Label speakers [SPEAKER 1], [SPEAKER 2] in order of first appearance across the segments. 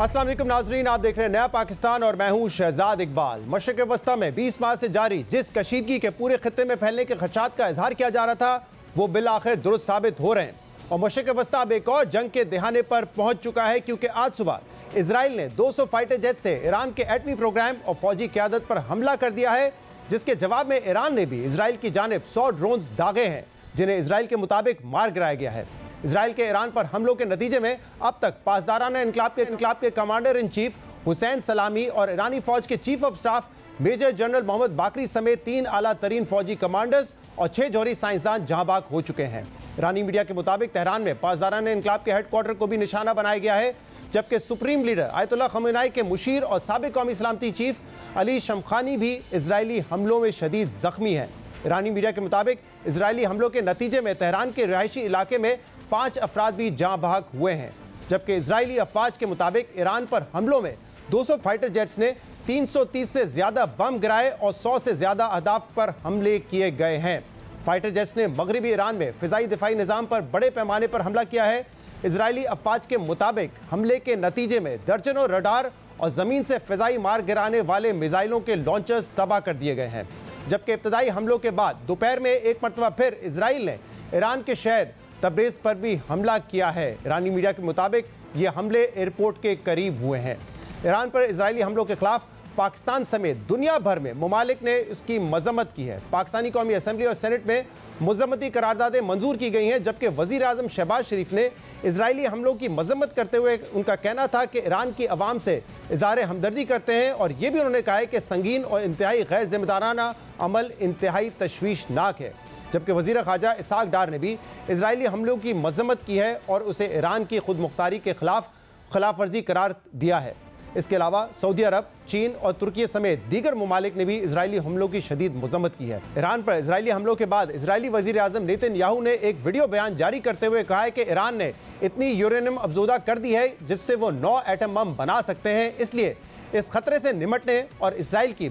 [SPEAKER 1] अस्सलाम वालेकुम नाजरीन, आप देख रहे हैं नया पाकिस्तान और मैं हूं शहजाद इकबाल। मशरिक़ वस्ता में 20 माह से जारी जिस कशीदगी के पूरे खित्ते में फैलने के खदशात का इजहार किया जा रहा था वो बिल आखिर दुरुस्त साबित हो रहे हैं और मशरिक़ वस्ता अब एक और जंग के दहाने पर पहुंच चुका है, क्योंकि आज सुबह इसराइल ने 200 फाइटर जेट से ईरान के एटमी प्रोग्राम और फौजी क़यादत पर हमला कर दिया है, जिसके जवाब में ईरान ने भी इसराइल की जानिब 100 ड्रोन्स दागे हैं, जिन्हें इसराइल के मुताबिक मार गिराया गया है। इसराइल के ईरान पर हमलों के नतीजे में अब तक पासदाराना इनकलाब के कमांडर इन चीफ हुसैन सलामी और ईरानी फौज के chief of staff major general Mohammad Bagheri समेत 3 आला तरीन फौजी कमांडर्स और 6 जौहरी साइंसदान जहां बाग हो चुके हैं। ईरानी मीडिया के मुताबिक तेहरान में पासदाराना इनकलाब के हेडक्वार्टर को भी निशाना बनाया गया है, जबकि सुप्रीम लीडर आयतुल्लाह खमेनी के मुशीर और साबिक कौमी सलामती चीफ अली शमखानी भी इजरायली हमलों में शदीद जख्मी हैं। ईरानी मीडिया के मुताबिक इजरायली हमलों के नतीजे में तेहरान के रिहायशी इलाके में 5 अफराद भी जाँ बहक हुए हैं, जबकि इजरायली अफवाज के मुताबिक ईरान पर हमलों में 200 फाइटर जेट्स ने 330 से ज़्यादा बम गिराए और 100 से ज़्यादा अहदाफ पर हमले किए गए हैं। फाइटर जेट्स ने मगरबी ईरान में फ़िज़ाई दिफाई निज़ाम पर बड़े पैमाने पर हमला किया है। इजरायली अफवाज के मुताबिक हमले के नतीजे में दर्जनों रडार और ज़मीन से फ़िज़ाई मार गिराने वाले मिसाइलों के लॉन्चर्स तबाह कर दिए गए हैं, जबकि इब्तदाई हमलों के बाद दोपहर में एक मरतबा फिर इसराइल ने ईरान के शहर तब्रेज़ पर भी हमला किया है। ईरानी मीडिया के मुताबिक ये हमले एयरपोर्ट के करीब हुए हैं। ईरान पर इजरायली हमलों के खिलाफ पाकिस्तान समेत दुनिया भर में ममालिक ने इसकी मजम्मत की है। पाकिस्तानी कौमी असम्बली और सेनेट में मजम्मती करारदादें मंजूर की गई हैं, जबकि वज़ीर आज़म शहबाज शरीफ ने इजरायली हमलों की मजम्मत करते हुए उनका कहना था कि ईरान की अवाम से इज़हार हमदर्दी करते हैं, और ये भी उन्होंने कहा है कि संगीन और इंतहाई गैर जिम्मेदाराना अमल इंतहाई तशवीशनाक है। जबकि वज़ीर ख़ारजा इसहाक डार ने भी इजरायली हमलों की मजम्मत की है और उसे ईरान की खुद मुख्तारी के खिलाफ वर्जी करार दिया है। इसके अलावा सऊदी अरब, चीन और तुर्की समेत दीगर ममालिक ने भी इजरायली हमलों की शदीद मजम्मत की है। ईरान पर इजरायली हमलों के बाद इजरायली वज़ीर आज़म नेतन्याहू ने एक वीडियो बयान जारी करते हुए कहा है कि ईरान ने इतनी यूरेनियम अफजूदा कर दी है जिससे वो 9 एटम बम बना सकते हैं, इसलिए इस खतरे से निमटने और इसराइल की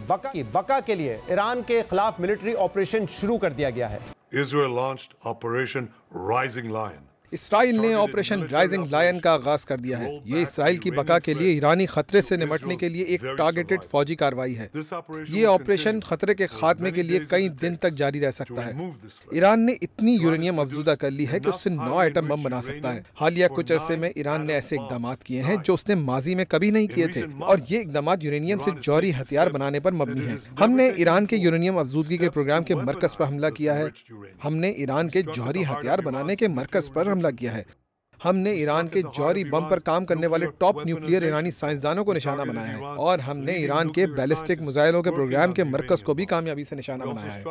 [SPEAKER 1] बका के लिए ईरान के खिलाफ मिलिट्री ऑपरेशन शुरू कर दिया गया है।
[SPEAKER 2] Israel launched Operation Rising Lion.
[SPEAKER 3] Israel ने ऑपरेशन राइजिंग लायन का आगाज कर दिया है। ये इसराइल की बका के लिए ईरानी खतरे से निपटने के लिए एक टारगेटेड फौजी कार्रवाई है। ये ऑपरेशन खतरे के खात्मे के लिए कई दिन तक जारी रह सकता है। ईरान ने इतनी यूरेनियम अफजूदा कर ली है कि उससे 9 एटम बम बना सकता है। हालिया कुछ अरसे में ईरान ने ऐसे इकदाम किए हैं जो उसने माजी में कभी नहीं किए थे, और ये इकदाम यूरेनियम से जौहरी हथियार बनाने पर मबनी है। हमने ईरान के यूरेनियम अफजूदगी के प्रोग्राम के मरकज पर हमला किया है। हमने ईरान के जौहरी हथियार बनाने के मरकज पर हमला किया है। हमने ईरान के जौहरी बम पर काम करने वाले टॉप न्यूक्लियर ईरानी साइंसदानों को निशाना बनाया है, और हमने ईरान के बैलिस्टिक मिसाइलों के प्रोग्राम के मरकज को भी कामयाबी से निशाना बनाया है।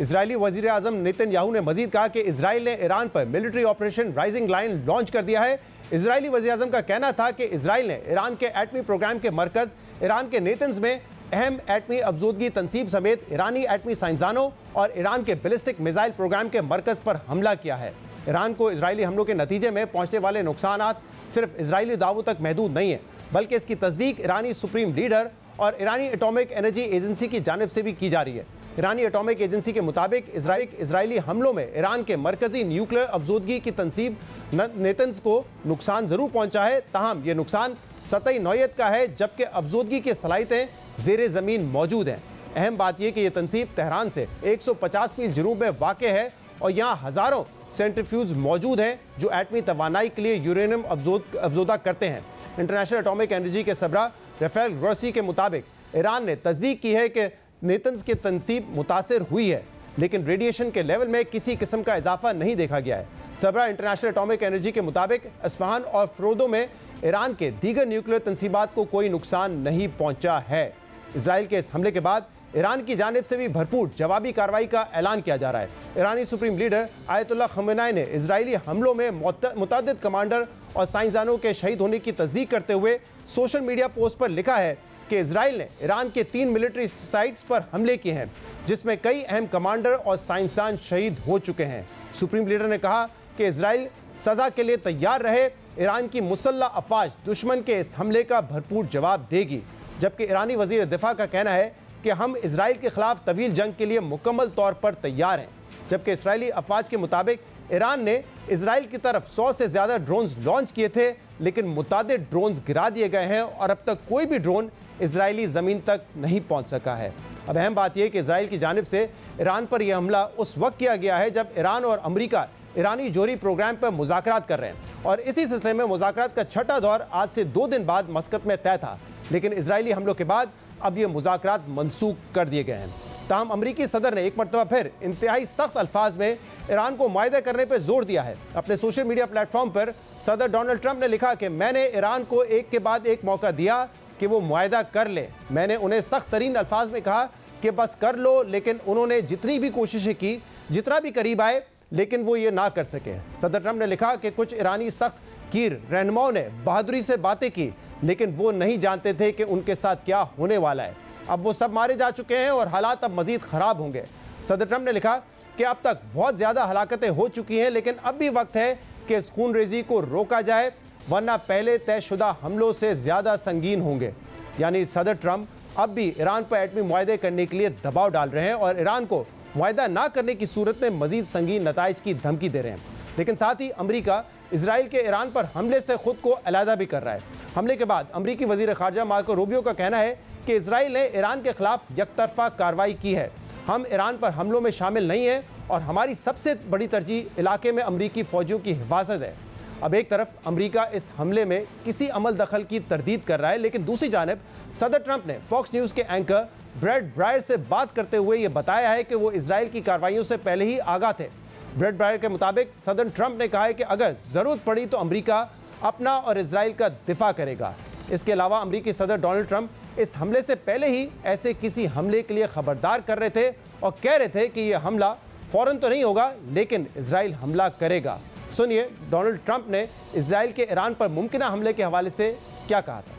[SPEAKER 1] इजरायली वजीर आज़म नेतन्याहू ने मजीद कहा कि इसराइल ने ईरान पर military operation rising lion launch कर दिया है। इजरायली वजीर आज़म का कहना था कि इसराइल ने ईरान के एटमी प्रोग्राम के मरकज ईरान के नेतन्स में अहम एटमी अफजूदगी तनसीब समेत ईरानी एटमी साइंसदानों और ईरान के बैलिस्टिक मिसाइल प्रोग्राम के मरकज पर हमला किया है। ईरान को इजरायली हमलों के नतीजे में पहुंचने वाले नुकसानात सिर्फ इजरायली दावों तक महदूद नहीं है, बल्कि इसकी तस्दीक ईरानी सुप्रीम लीडर और ईरानी एटॉमिक एनर्जी एजेंसी की जानिब से भी की जा रही है। ईरानी एटॉमिक एजेंसी के मुताबिक इजरायली हमलों में ईरान के मरकजी न्यूक्लियर अफजूदगी की तनसीब नेतन्स को नुकसान ज़रूर पहुंचा है, ताहम ये नुकसान सतही नौयत का है, जबकि अफजूदगी की सलाहियतें ज़ेर ज़मीन मौजूद हैं। अहम बात यह कि यह तनसीब तेहरान से 150 मील जनूब में वाक़ है और यहाँ हज़ारों सेंट्रीफ्यूज मौजूद हैं जो एटमी तवानाई के लिए यूरेनियम अफजूदा करते हैं। इंटरनेशनल एटॉमिक एनर्जी के सबरा राफेल ग्रोसी के मुताबिक ईरान ने तस्दीक की है कि नेतन्स की तनसीब मुतासर हुई है, लेकिन रेडिएशन के लेवल में किसी किस्म का इजाफा नहीं देखा गया है। सबरा इंटरनेशनल एटॉमिक एनर्जी के मुताबिक अस्फहान और फरोदो में ईरान के दीगर न्यूक्लियर तनसीबात को कोई नुकसान नहीं पहुंचा है। इसराइल के इस हमले के बाद ईरान की जानिब से भी भरपूर जवाबी कार्रवाई का ऐलान किया जा रहा है। ईरानी सुप्रीम लीडर आयतुल्लाह खमेनी ने इजरायली हमलों में मुतअद्दिद कमांडर और साइंसदानों के शहीद होने की तस्दीक करते हुए सोशल मीडिया पोस्ट पर लिखा है कि इसराइल ने ईरान के 3 मिलिट्री साइट्स पर हमले किए हैं, जिसमें कई अहम कमांडर और साइंसदान शहीद हो चुके हैं। सुप्रीम लीडर ने कहा कि इसराइल सज़ा के लिए तैयार रहे। ईरान की मुसल्लह अफवाज दुश्मन के इस हमले का भरपूर जवाब देगी, जबकि ईरानी वज़ीर दिफा का कहना है कि हम इसराइल के खिलाफ तवील जंग के लिए मुकम्मल तौर पर तैयार हैं। जबकि इसराइली अफवाज के मुताबिक ईरान ने इजराइल की तरफ 100 से ज़्यादा ड्रोन्स लॉन्च किए थे, लेकिन मुतादिद ड्रोन्स गिरा दिए गए हैं और अब तक कोई भी ड्रोन इजरायली ज़मीन तक नहीं पहुंच सका है। अब अहम बात यह कि इजराइल की जानिब से ईरान पर यह हमला उस वक्त किया गया है जब ईरान और अमेरिका ईरानी जोहरी प्रोग्राम पर मुज़ाकरात कर रहे हैं और इसी सिलसिले में मुज़ाकरात का छठा दौर आज से 2 दिन बाद मस्कत में तय था, लेकिन इजरायली हमलों के बाद अब ये मुज़ाकरात मनसूख कर दिए गए हैं। ताहम अमरीकी सदर ने एक मरतबा फिर इंतहाई सख्त अल्फाज में ईरान को मुआहदा करने पर जोर दिया है। अपने सोशल मीडिया प्लेटफॉर्म पर सदर डोनाल्ड ट्रंप ने लिखा कि मैंने ईरान को एक के बाद एक मौका दिया कि वो मुआहदा कर ले। मैंने उन्हें सख्त तरीन अल्फाज में कहा कि बस कर लो, लेकिन उन्होंने जितनी भी कोशिशें की, जितना भी करीब आए, लेकिन वो ये ना कर सके। सदर ट्रंप ने लिखा कि कुछ ईरानी सख्त कीर रहनुमाओं ने बहादुरी से बातें की, लेकिन वो नहीं जानते थे कि उनके साथ क्या होने वाला है। अब वो सब मारे जा चुके हैं और हालात अब मजीद ख़राब होंगे। सदर ट्रंप ने लिखा कि अब तक बहुत ज़्यादा हलाकतें हो चुकी हैं, लेकिन अब भी वक्त है कि इस खून रेजी को रोका जाए, वरना पहले तयशुदा हमलों से ज़्यादा संगीन होंगे। यानी सदर ट्रंप अब भी ईरान पर एटमी मुआहदे करने के लिए दबाव डाल रहे हैं और ईरान को मुआहदा ना करने की सूरत में मजीद संगीन नताइज की धमकी दे रहे हैं। लेकिन साथ ही अमरीका इजराइल के ईरान पर हमले से खुद को अलहदा भी कर रहा है। हमले के बाद अमरीकी वजीर खारजा मार्को रूबियो का कहना है कि इजराइल ने ईरान के खिलाफ यकतरफा कार्रवाई की है। हम ईरान पर हमलों में शामिल नहीं हैं और हमारी सबसे बड़ी तरजीह इलाके में अमरीकी फौजियों की हिफाजत है। अब एक तरफ अमरीका इस हमले में किसी अमल दखल की तरदीद कर रहा है, लेकिन दूसरी जानिब सदर ट्रंप ने फॉक्स न्यूज़ के एंकर ब्रेड ब्रायर से बात करते हुए ये बताया है कि वो इजराइल की कार्रवाइयों से पहले ही आगाह थे। ब्रेड ब्रायर के मुताबिक सदर ट्रंप ने कहा है कि अगर ज़रूरत पड़ी तो अमरीका अपना और इजराइल का दिफा करेगा। इसके अलावा अमरीकी सदर डोनाल्ड ट्रंप इस हमले से पहले ही ऐसे किसी हमले के लिए खबरदार कर रहे थे और कह रहे थे कि यह हमला फ़ौरन तो नहीं होगा, लेकिन इजराइल हमला करेगा। सुनिए डोनाल्ड ट्रंप ने इजराइल के ईरान पर मुमकिन हमले के हवाले से क्या कहा था।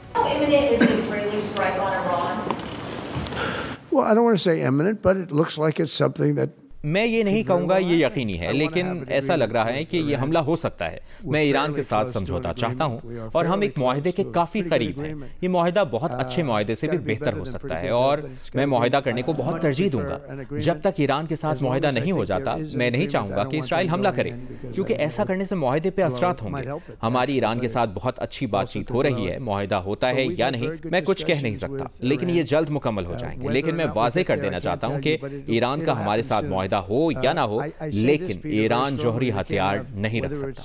[SPEAKER 4] Well, I don't want to say imminent, but it looks like it's something that
[SPEAKER 5] मैं ये नहीं कहूँगा ये यकीनी है, लेकिन ऐसा लग रहा है कि ये हमला हो सकता है। मैं ईरान के साथ समझौता चाहता हूँ और हम एक मुआहदे के काफ़ी करीब हैं। ये मुआहदा बहुत अच्छे मुआहदे से भी बेहतर हो सकता है और मैं मुआहदा करने को बहुत तरजीह दूंगा। जब तक ईरान के साथ मुआहदा नहीं हो जाता, मैं नहीं चाहूँगा कि इसराइल हमला करे, क्योंकि ऐसा करने से मुआहदे पर असरात होंगे। हमारी ईरान के साथ बहुत अच्छी बातचीत हो रही है। मुआहदा होता है या नहीं मैं कुछ कह नहीं सकता, लेकिन ये जल्द मुकम्मल हो जाएंगे। लेकिन मैं वाज़ेह कर देना चाहता हूँ कि ईरान का हमारे साथ हो या ना हो, लेकिन ईरान जौहरी हथियार नहीं रख सकता।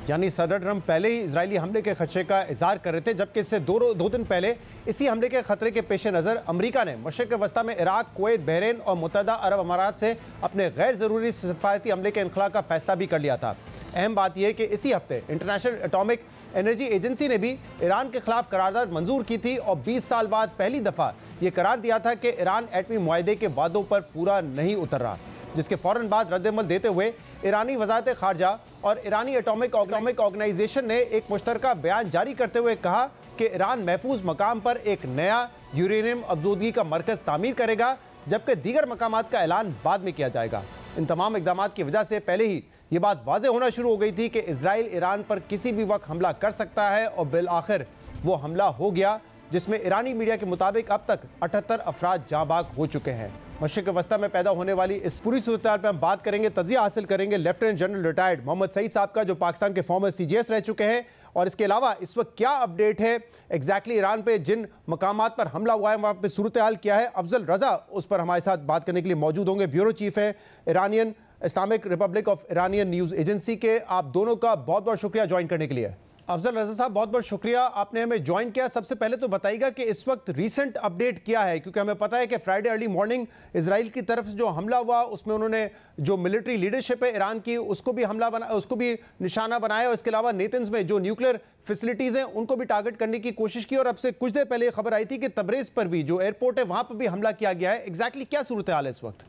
[SPEAKER 1] यानी सदर ट्रंप पहले ही इजरायली हमले के खदशे का इजहार कर रहे थे, जबकि इससे दो दिन पहले इसी हमले के खतरे के पेश नज़र अमरीका ने मशरिक़ वस्ता में इराक, कुवैत, बहरीन और मुत्तहदा अरब अमारात से अपने गैर ज़रूरी सफारती हमले के इनखला का फैसला भी कर लिया था। अहम बात यह है कि इसी हफ्ते इंटरनेशनल एटॉमिक एनर्जी एजेंसी ने भी ईरान के खिलाफ करारदाद मंजूर की थी और 20 साल बाद पहली दफ़ा ये करार दिया था कि ईरान एटमी मुआहदे के वादों पर पूरा नहीं उतर रहा, जिसके फ़ौरन बाद रद्दमल देते हुए ईरानी वज़ारत ख़ारजा और ईरानी एटॉमिक ऑर्गेनाइजेशन ने एक मुश्तरका बयान जारी करते हुए कहा कि ईरान महफूज मकाम पर एक नया यूरेनियम अफजूदगी का मरकज़ तामीर करेगा, जबकि दीगर मकामात का ऐलान बाद में किया जाएगा। इन तमाम इक़दामात की वजह से पहले ही ये बात वाज़ेह होना शुरू हो गई थी कि इजराइल ईरान पर किसी भी वक्त हमला कर सकता है और बिल आखिर वो हमला हो गया, जिसमें ईरानी मीडिया के मुताबिक अब तक 78 अफराद जाँबाग हो चुके हैं। मशरिक़ वस्ता में पैदा होने वाली इस पूरी सूरत पर हम बात करेंगे, तजिया हासिल करेंगे lieutenant general retired Mohammad Saeed साहब का, जो पाकिस्तान के फॉर्मर CGS रह चुके हैं, और इसके अलावा इस वक्त क्या अपडेट है एग्जैक्टली ईरान पे जिन मकामात पर हमला हुआ है वहाँ पे सूरत हाल क्या है। अफजल रजा उस पर हमारे साथ बात करने के लिए मौजूद होंगे, ब्यूरो चीफ है Iranian Islamic Republic of Iranian news agency के। आप दोनों का बहुत बहुत शुक्रिया ज्वाइन करने के लिए। अफजल रजा साहब बहुत बहुत शुक्रिया, आपने हमें ज्वाइन किया। सबसे पहले तो बताइएगा कि इस वक्त रीसेंट अपडेट क्या है, क्योंकि हमें पता है कि फ्राइडे अर्ली मॉर्निंग इजराइल की तरफ से जो हमला हुआ उसमें उन्होंने जो मिलिट्री लीडरशिप है ईरान की उसको भी निशाना बनाया, और इसके अलावा नेतन्स में जो न्यूक्लियर फैसिलिटीज़ हैं उनको भी टारगेट करने की कोशिश की। और अब से कुछ देर पहले खबर आई थी कि तबरेज़ पर भी जो एयरपोर्ट है वहाँ पर भी हमला किया गया है। एग्जैक्टली क्या सूरत हाल है इस वक्त?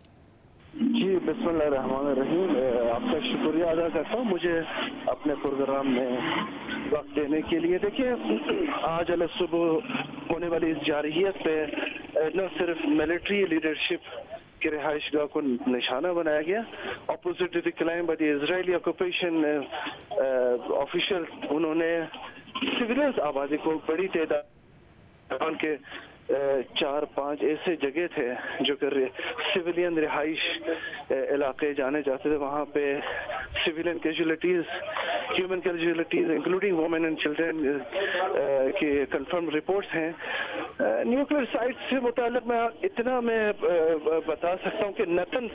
[SPEAKER 6] जी बिस्मिल्लाहिर्रहमानिर्रहीम, आपका शुक्रिया अदा करता हूँ मुझे अपने प्रोग्राम में वक्त देने के लिए। देखिए, आज अल सुबह होने वाली इस जारहियत पे न सिर्फ मिलिट्री लीडरशिप की रिहाइश गाह को निशाना बनाया गया, opposite to the claim by the Israeli occupation official, उन्होंने सिविलियंस आबादी को बड़ी तादाद के 4-5 ऐसे जगह थे जो कि सिविलियन रिहाइश इलाके जाने जाते थे। वहाँ पे civilian casualties, human casualties including women and children की कंफर्म रिपोर्ट्स हैं। न्यूक्लियर साइट से मुताल्लिक मैं इतना बता सकता हूँ कि नतन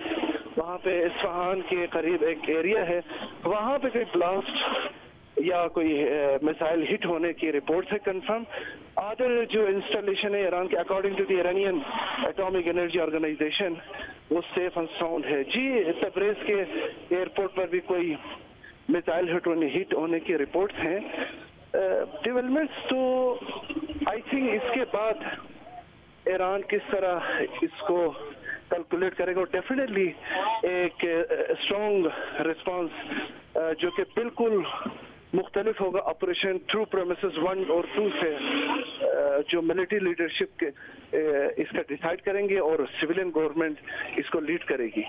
[SPEAKER 6] वहाँ पे इस्फहान के करीब एक एरिया है, वहाँ पे कोई ब्लास्ट या कोई मिसाइल हिट होने की रिपोर्ट है कंफर्म। अदर जो इंस्टॉलेशन है ईरान के according to the Iranian atomic energy organisation वो सेफ एंड साउंड है। जी तबरेज के एयरपोर्ट पर भी कोई मिसाइल हिट होने की रिपोर्ट्स हैं। डेवलपमेंट्स तो आई थिंक इसके बाद ईरान किस तरह इसको कैलकुलेट करेगा और डेफिनेटली एक स्ट्रॉन्ग रिस्पांस जो कि बिल्कुल मुख्तलिफ होगा ऑपरेशन ट्रू प्रोमिसेस 1 और 2 से, जो मिलिट्री लीडरशिप के इसका डिसाइड करेंगे और सिविलियन गवर्नमेंट इसको लीड करेगी।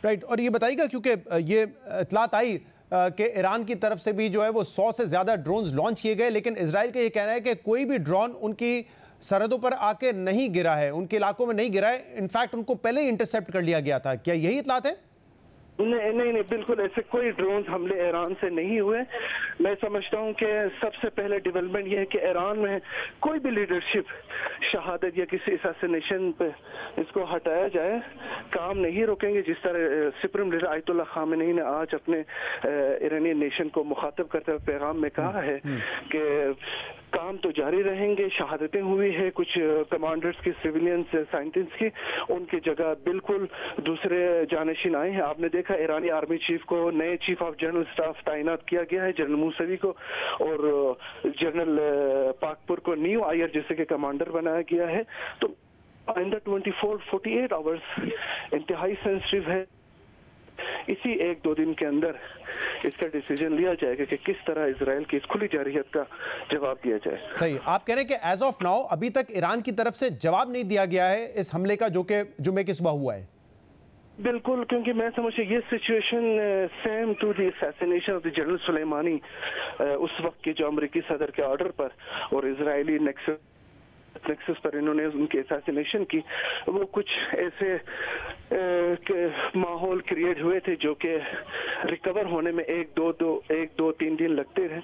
[SPEAKER 1] राइट, और ये बताइएगा क्योंकि ये इतलात आई कि ईरान की तरफ से भी जो है वो 100 से ज़्यादा ड्रोन्स लॉन्च किए गए, लेकिन इजराइल का ये कहना है कि कोई भी ड्रोन उनकी सरहदों पर आके नहीं गिरा है, उनके इलाकों में नहीं गिरा है, इनफैक्ट उनको पहले ही इंटरसेप्ट कर लिया गया था। क्या यही इतलात है?
[SPEAKER 6] नहीं, बिल्कुल ऐसे कोई ड्रोन हमले ईरान से नहीं हुए। मैं समझता हूं कि सबसे पहले डेवलपमेंट यह है कि ईरान में कोई भी लीडरशिप शहादत या किसी असैसिनेशन पे इसको हटाया जाए, काम नहीं रोकेंगे। जिस तरह सुप्रीम लीडर आयतुल्लाह खामेनी ने आज अपने ईरानियन नेशन को मुखातब करते हुए पैगाम में कहा है कि काम तो जारी रहेंगे। शहादतें हुई है कुछ कमांडर्स की, सिविलियंस, साइंटिस्ट की, उनकी जगह बिल्कुल दूसरे जानशीन आए हैं। आपने देखा ईरानी आर्मी चीफ को नए चीफ ऑफ जनरल स्टाफ तैनात किया गया है, जनरल मूसवी को, और जनरल पाकपुर को न्यू आयर जैसे के कमांडर बनाया गया है। तो इन द 24-48 आवर्स इंतहाई सेंसिटिव है। इसी 1-2 दिन के अंदर इसका डिसीजन लिया जाएगा कि किस तरह इजराइल की इस खुली जारहियत का जवाब दिया जाए।
[SPEAKER 1] सही, आप कह रहे हैं कि एज ऑफ नाउ अभी तक ईरान की तरफ से जवाब नहीं दिया गया है इस हमले का जो कि जुमे की सुबह हुआ है।
[SPEAKER 6] बिल्कुल, क्योंकि मैं समझती ये situation same to the assassination of the general Soleimani, उस वक्त के जो अमेरिकी सदर के ऑर्डर पर और इजरायली नेक्सस पर इन्होंने उनके असैसिनेशन की, वो कुछ ऐसे माहौल क्रिएट हुए थे जो कि रिकवर होने में 1-2-3 दिन लगते थे।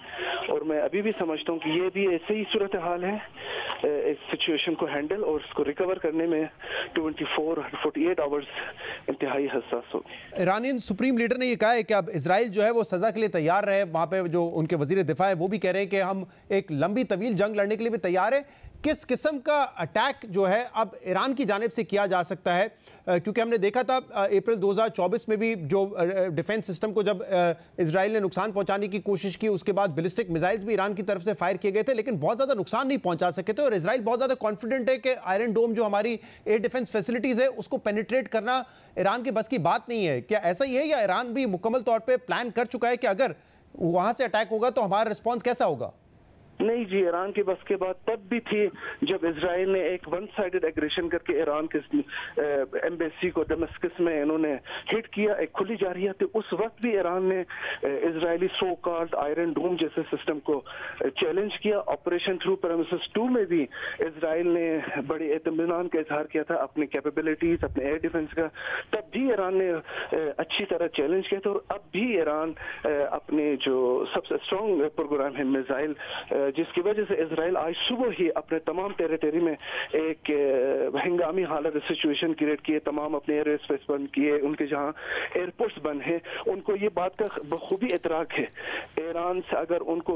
[SPEAKER 6] और मैं अभी भी समझता हूँ कि ये भी ऐसे ही सूरत हाल है, इस सिचुएशन को हैंडल और उसको रिकवर करने में 24-48 आवर्स इंतहाई हसास होगी।
[SPEAKER 1] ईरानियन सुप्रीम लीडर ने ये कहा है कि अब इजराइल जो है वो सजा के लिए तैयार रहे। वहाँ पे जो उनके वजीर दिफा है वो भी कह रहे हैं कि हम एक लंबी तवील जंग लड़ने के लिए भी तैयार है। किस किस्म का अटैक जो है अब ईरान की जानिब से किया जा सकता है? क्योंकि हमने देखा था अप्रैल 2024 में भी जो डिफेंस सिस्टम को जब इजराइल ने नुकसान पहुंचाने की कोशिश की, उसके बाद बैलिस्टिक मिसाइल्स भी ईरान की तरफ से फायर किए गए थे, लेकिन बहुत ज़्यादा नुकसान नहीं पहुंचा सके थे। और इजराइल बहुत ज़्यादा कॉन्फिडेंट है कि आयरन डोम जो हमारी एयर डिफेंस फैसिलिटीज़ है उसको पेनिट्रेट करना ईरान के बस की बात नहीं है। क्या ऐसा ही है, या ईरान भी मुकम्मल तौर पर प्लान कर चुका है कि अगर वहाँ से अटैक होगा तो हमारा रिस्पॉन्स कैसा होगा?
[SPEAKER 6] नहीं जी, ईरान की बस के बाद तब भी थी जब इजराइल ने एक वन साइडेड एग्रेशन करके ईरान के एम्बेसी को दमस्कस में इन्होंने हिट किया, एक खुली जारहियत थी। उस वक्त भी ईरान ने इजरायली सो कॉल्ड आयरन डोम जैसे सिस्टम को चैलेंज किया। ऑपरेशन थ्रू प्रेमिसेस 2 में भी इजराइल ने बड़े इत्मीनान का इजहार किया था अपनी कैपेबिलिटीज, अपने एयर डिफेंस का। तब भी ईरान ने अच्छी तरह चैलेंज किया था। और अब भी ईरान अपने जो सबसे स्ट्रॉन्ग प्रोग्राम है मिसाइल, जिसकी वजह से इजराइल आज सुबह ही अपने तमाम टेरिटरी में एक हंगामी हालत सिचुएशन क्रिएट किए, तमाम अपने एयर स्पेस बंद किए, उनके जहां एयरपोर्ट्स बंद हैं। उनको ये बात का बखूबी इतराक है, ईरान से अगर उनको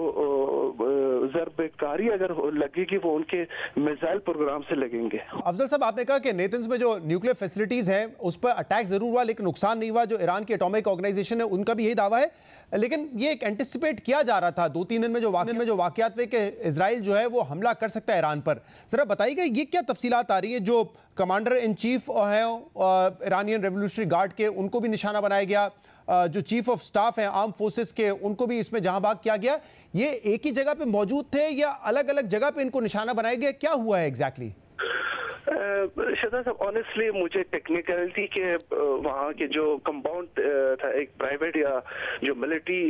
[SPEAKER 6] ज़रबेकारी अगर लगेगी वो उनके मिसाइल प्रोग्राम से लगेंगे।
[SPEAKER 1] अफजल साहब, आपने कहा कि नेतन्स में जो न्यूक्लियर फैसिलिटीज हैं उस पर अटैक जरूर हुआ लेकिन नुकसान नहीं हुआ। जो ईरान की एटॉमिक ऑर्गेनाइजेशन है उनका भी यही दावा है, लेकिन ये एक एंटिसिपेट किया जा रहा था 2-3 दिन में जो वाकयात हुए कि इजराइल जो है वो हमला कर सकता है ईरान पर। जरा बताइएगा ये क्या तफसीलात आ रही है? जो कमांडर इन चीफ है ईरानियन रेवोल्यूशनरी गार्ड के, उनको भी निशाना बनाया गया, जो चीफ ऑफ स्टाफ हैं आर्म फोर्सेस के, उनको भी इसमें जहां भाग किया गया। ये एक ही जगह पे मौजूद थे या अलग अलग जगह पे इनको निशाना बनाया गया? क्या हुआ है एग्जैक्टली?
[SPEAKER 6] शहजाद साहब, ऑनेस्टली मुझे टेक्निकलिटी के वहाँ के जो कंपाउंड था, एक प्राइवेट या जो मिलिट्री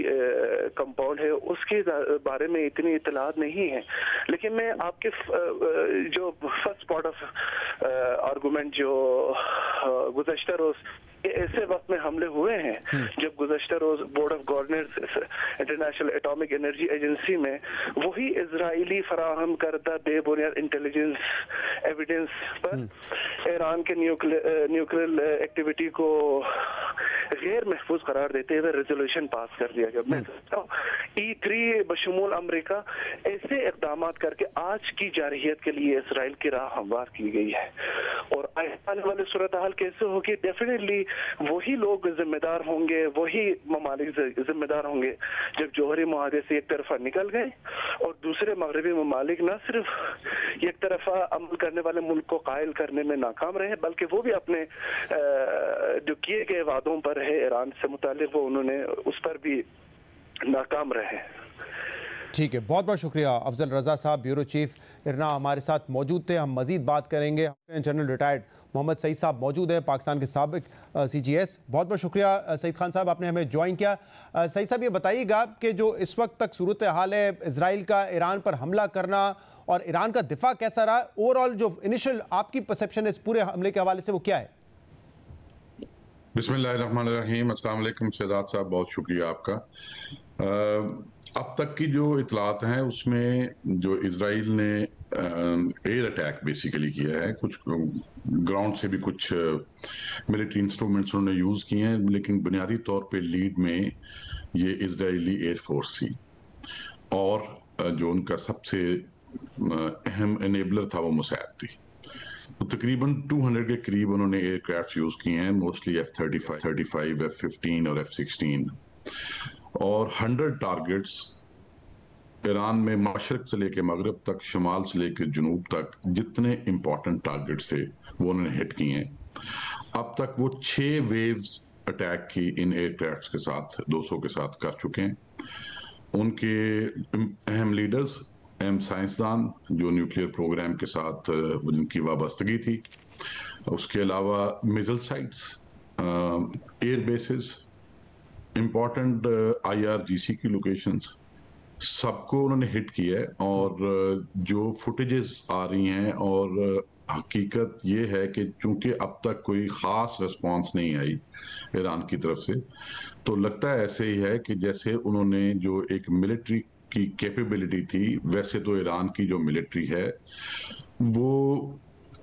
[SPEAKER 6] कंपाउंड है, उसके बारे में इतनी इतलात नहीं है। लेकिन मैं आपके जो फर्स्ट पार्ट ऑफ आर्गूमेंट जो गुज़श्ता रोज ऐसे वक्त में हमले हुए हैं जब गुज़श्ता रोज board of governors international atomic energy agency में वही इजरायली फराहम करदा बेबुनियाद इंटेलिजेंस एविडेंस पर ईरान के न्यूक्लियर एक्टिविटी को गैर महफूज करार देते हुए रेजोल्यूशन पास कर दिया गया। मैं समझता हूँ E3 बशमूल अमेरिका ऐसे इकदाम करके आज की जारहियत के लिए इसराइल की राह हमवार की गई है। और आने वाले सूरत हाल कैसे होगी, डेफिनेटली वही लोग जिम्मेदार होंगे, वही ममालिक जिम्मेदार होंगे जब जौहरी मुआहदे से एक तरफा निकल गए और दूसरे मगरबी ममालिक न सिर्फ एक तरफा अमल करने वाले मुल्क को कायल करने में नाकाम रहे, बल्कि वो भी अपने जो किए गए वादों पर है ईरान से मुतालिक, वो उन्होंने उस पर भी नाकाम रहे।
[SPEAKER 1] ठीक है, बहुत बहुत शुक्रिया अफजल रजा साहब, ब्यूरो चीफ इरना हमारे साथ मौजूद थे। हम मजीद बात करेंगे। जनरल रिटायर्ड मोहम्मद सईद साहब मौजूद हैं, पाकिस्तान के साबिक CGS। बहुत बहुत शुक्रिया सईद खान साहब, आपने हमें ज्वाइन किया। सईद साहब, ये बताइएगा कि जो इस वक्त तक सूरत हाल है, इजराइल का ईरान पर हमला करना और ईरान का दिफा कैसा रहा, ओवरऑल जो इनिशियल आपकी परसेप्शन है इस पूरे हमले के हवाले से, वो क्या है?
[SPEAKER 7] बिस्मिल्लाहिर्रहमानिर्रहीम। अस्सलाम वालेकुम शहजाद साहब, बहुत शुक्रिया आपका। अब तक की जो इतलात हैं उसमें जो इजराइल ने एयर अटैक बेसिकली किया है, कुछ ग्राउंड से भी कुछ मिलिट्री इंस्ट्रूमेंट्स उन्होंने यूज़ किए हैं, लेकिन बुनियादी तौर पे लीड में ये इजरायली एयरफोर्स थी और जो उनका सबसे अहम एनेबलर था वो मुसैद थी। तो तकरीबन 200 के करीब उन्होंने एयरक्राफ्ट यूज़ किए हैं, मोस्टली F-35, F-15 और F-16, और 100 टारगेट्स ईरान में मशरक से लेके मगरब तक, शुमाल से लेके जनूब तक जितने इंपॉर्टेंट टारगेट्स थे वो उन्होंने हिट किए हैं। अब तक वो 6 वेव्स अटैक की इन एयरक्राफ्ट के साथ 200 के साथ कर चुके हैं। उनके अहम लीडर्स, अहम साइंसदान जो न्यूक्लियर प्रोग्राम के साथ उनकी वाबस्तगी थी, उसके अलावा missile sites, air bases, important IRGC की लोकेशंस, सबको उन्होंने हिट किया है। और जो फुटेजेस आ रही हैं, और हकीकत ये है कि चूंकि अब तक कोई ख़ास रिस्पांस नहीं आई ईरान की तरफ से, तो लगता है ऐसे ही है कि जैसे उन्होंने जो एक मिलिट्री की कैपेबिलिटी थी, वैसे तो ईरान की जो मिलिट्री है वो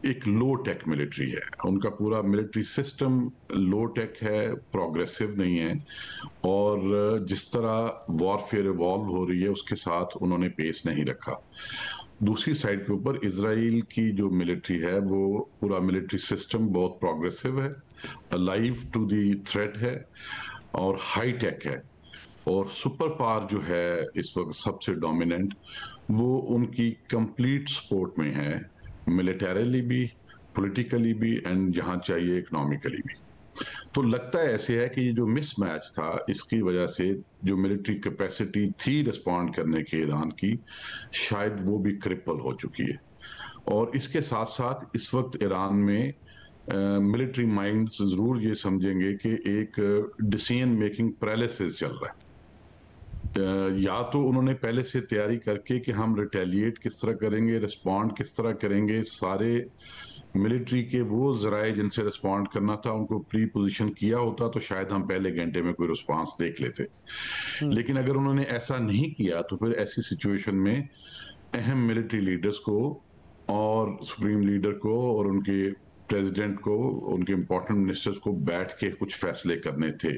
[SPEAKER 7] एक लो टेक मिलिट्री है। उनका पूरा मिलिट्री सिस्टम लो टेक है, प्रोग्रेसिव नहीं है, और जिस तरह वॉरफेयर इवॉल्व हो रही है उसके साथ उन्होंने पेस नहीं रखा। दूसरी साइड के ऊपर इजराइल की जो मिलिट्री है वो पूरा मिलिट्री सिस्टम बहुत प्रोग्रेसिव है, अलाइव टू दी थ्रेट है और हाई टेक है। और सुपर पावर जो है इस वक्त सबसे डोमिनेंट, वो उनकी कंप्लीट सपोर्ट में है, मिलिटरीली भी, पॉलिटिकली भी, एंड जहां चाहिए इकोनॉमिकली भी। तो लगता है ऐसे है कि ये जो मिसमैच था, इसकी वजह से जो मिलिट्री कैपेसिटी थी रिस्पॉन्ड करने की ईरान की, शायद वो भी क्रिपल हो चुकी है। और इसके साथ साथ इस वक्त ईरान में मिलिट्री माइंड्स जरूर ये समझेंगे कि एक डिसीजन मेकिंग पैरालिसिस चल रहा है। या तो उन्होंने पहले से तैयारी करके कि हम रिटेलिएट किस तरह करेंगे, रिस्पॉन्ड किस तरह करेंगे, सारे मिलिट्री के वो जराए जिनसे रिस्पॉन्ड करना था उनको प्री पोजीशन किया होता तो शायद हम पहले घंटे में कोई रिस्पांस देख लेते। लेकिन अगर उन्होंने ऐसा नहीं किया तो फिर ऐसी सिचुएशन में अहम मिलिट्री लीडर्स को और सुप्रीम लीडर को और उनके प्रेसिडेंट को, उनके इंपॉर्टेंट मिनिस्टर्स को बैठ के कुछ फैसले करने थे।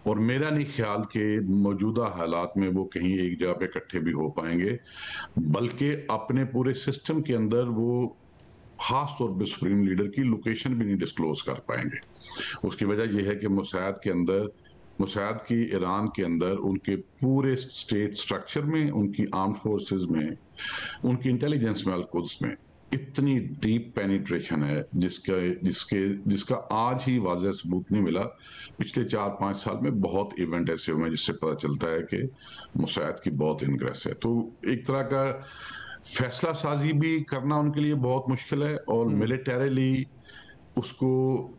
[SPEAKER 7] और मेरा नहीं ख्याल कि मौजूदा हालात में वो कहीं एक जगह पे इकट्ठे भी हो पाएंगे, बल्कि अपने पूरे सिस्टम के अंदर वो खास तौर पर सुप्रीम लीडर की लोकेशन भी नहीं डिस्क्लोज कर पाएंगे। उसकी वजह यह है कि मुसैद के अंदर, मुसैद की ईरान के अंदर उनके पूरे स्टेट स्ट्रक्चर में, उनकी आर्म्ड फोर्सेस में, उनकी इंटेलिजेंस में, अलकुद्स में इतनी डीप पेनिट्रेशन है जिसका आज ही वाज़ेह सबूत नहीं मिला। पिछले 4-5 साल में बहुत इवेंट ऐसे हुए हैं जिससे पता चलता है कि मुसैद की बहुत इनग्रेस है। तो एक तरह का फैसला साजी भी करना उनके लिए बहुत मुश्किल है, और मिलिटरीली उसको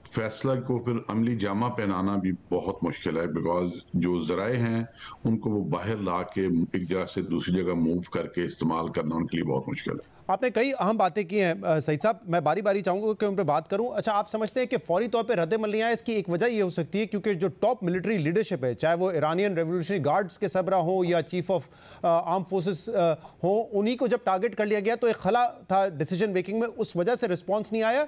[SPEAKER 7] फैसला को फिर अमली जामा पहनाना भी बहुत मुश्किल है, बिकॉज जो ज़राए हैं उनको वो बाहर ला के एक जगह से दूसरी जगह मूव करके इस्तेमाल करना उनके लिए बहुत मुश्किल है।
[SPEAKER 1] आपने कई अहम बातें की हैं सईद साहब, मैं बारी बारी चाहूंगा कि उन पर बात करूं। अच्छा, आप समझते हैं कि फौरी तौर पे रद्द-ए-अमल नहीं आया, इसकी एक वजह ये हो सकती है क्योंकि जो टॉप मिलिट्री लीडरशिप है, चाहे वो ईरानियन रेवोल्यूशनरी गार्ड्स के सरबरा हो या चीफ ऑफ आर्म फोर्सेस हो, उन्हीं को जब टारगेट कर लिया गया तो एक खला था डिसीजन मेकिंग में, उस वजह से रिस्पॉन्स नहीं आया।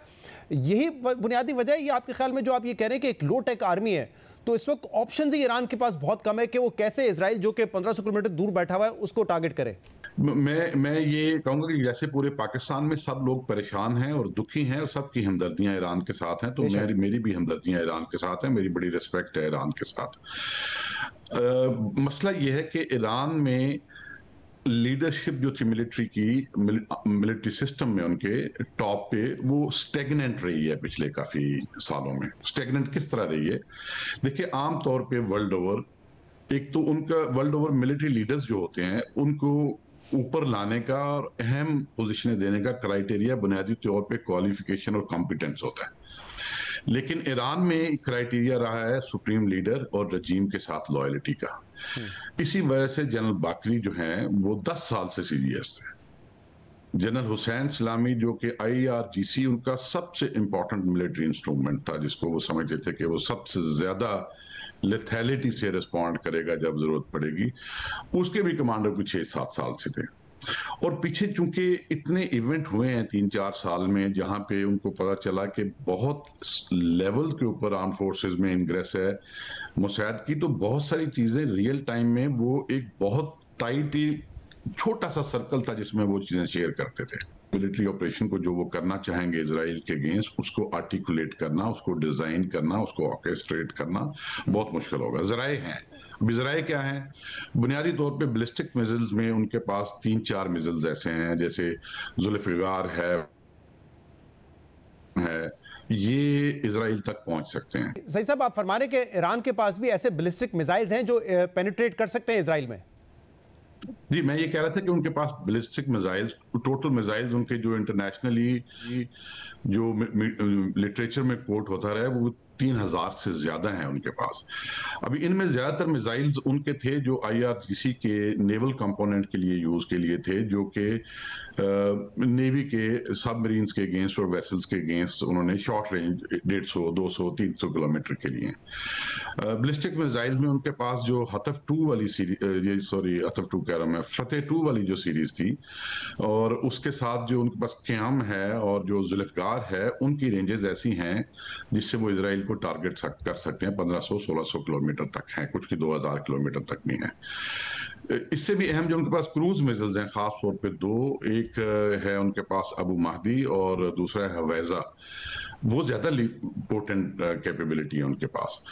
[SPEAKER 1] यही बुनियादी वजह है ये आपके ख्याल में, जो आप ये कह रहे हैं कि एक लो टेक आर्मी है तो इस वक्त ऑप्शन ही ईरान के पास बहुत कम है कि वो कैसे इजराइल जो कि 1500 किलोमीटर दूर बैठा हुआ है उसको टारगेट करे?
[SPEAKER 7] मैं ये कहूंगा कि जैसे पूरे पाकिस्तान में सब लोग परेशान हैं और दुखी हैं और सबकी हमदर्दियां ईरान के साथ हैं, तो मेरी भी हमदर्दियां ईरान के साथ हैं, मेरी बड़ी रिस्पेक्ट है ईरान के साथ। मसला ये है कि ईरान में लीडरशिप जो थी मिलिट्री की, मिलिट्री सिस्टम में उनके टॉप पे, वो स्टेगनेंट रही है पिछले काफी सालों में। स्टेगनेंट किस तरह रही है? देखिए, आम तौर पे वर्ल्ड ओवर, एक तो उनका वर्ल्ड ओवर मिलिट्री लीडर्स जो होते हैं उनको ऊपर लाने का और अहम पोजीशनें देने का क्राइटेरिया बुनियादी तौर पे क्वालिफिकेशन और कॉम्पिटेंस होता है, लेकिन ईरान में क्राइटेरिया रहा है सुप्रीम लीडर और रजीम के साथ लॉयल्टी का। इसी वजह से जनरल बाकरी जो हैं वो 10 साल से सीरियस थे। जनरल हुसैन सलामी जो कि IRGC उनका सबसे इंपॉर्टेंट मिलिट्री इंस्ट्रूमेंट था, जिसको वो समझते थे कि वो सबसे ज्यादा लेथैलिटी से रिस्पॉन्ड करेगा जब जरूरत पड़ेगी, उसके भी कमांडर कुछ 6-7 साल से थे। और पीछे चूंकि इतने इवेंट हुए हैं 3-4 साल में जहां पे उनको पता चला कि बहुत लेवल के ऊपर आर्म फोर्सेस में इंग्रेस है मोसाद की, तो बहुत सारी चीजें रियल टाइम में वो एक बहुत टाइट ही छोटा सा सर्कल था जिसमें वो चीजें शेयर करते थे। मिलिट्री ऑपरेशन को जो वो करना चाहेंगे इजराइल के अगेंस्ट, उसको आर्टिकुलेट करना, उसको डिजाइन करना, उसको ऑर्केस्ट्रेट करना बहुत मुश्किल होगा। जराए हैं, अभी जराए क्या हैं? बुनियादी तौर पे बैलिस्टिक मिसाइल्स में उनके पास 3-4 मिसाइल्स ऐसे हैं, जैसे जुल्फिकार है, ये इजराइल तक पहुंच सकते हैं।
[SPEAKER 1] सही साहब, आप फरमा रहे कि ईरान के पास भी ऐसे बैलिस्टिक मिसाइल्स हैं जो पेनिट्रेट कर सकते हैं इजराइल में?
[SPEAKER 7] जी, मैं ये कह रहा था कि उनके पास बैलिस्टिक मिसाइल्स, टोटल मिसाइल्स उनके जो इंटरनेशनली जो लिटरेचर में कोट होता रहा है वो 3000 से ज्यादा हैं उनके पास। अभी इनमें ज्यादातर मिसाइल्स उनके थे जो IRGC के नेवल कंपोनेंट के लिए यूज के लिए थे, जो कि नेवी के सबमरीन्स के अगेंस्ट और वेसल्स के अगेंस्ट उन्होंने शॉर्ट रेंज 150, 200, 300 किलोमीटर के लिए। बैलिस्टिक मिसाइल्स में उनके पास जो हतफ 2 वाली सीरीज, हतफ 2 कह रहा हूं मैं, फतेह 2 वाली जो सीरीज थी, और उसके साथ जो उनके पास क़याम है और जो जुल्फिकार है, उनकी रेंजेस ऐसी हैं जिससे वो इजराइल को टारगेट कर सकते हैं। 1500-1600 किलोमीटर तक हैं, कुछ की 2000 किलोमीटर तक भी हैं। इससे भी अहम जो उनके पास क्रूज मिसाइल्स हैं, खास तौर पे 2, एक है उनके पास अबू महदी और दूसरा है हवैजा, वो ज्यादा पोटेंट कैपेबिलिटी है उनके पास।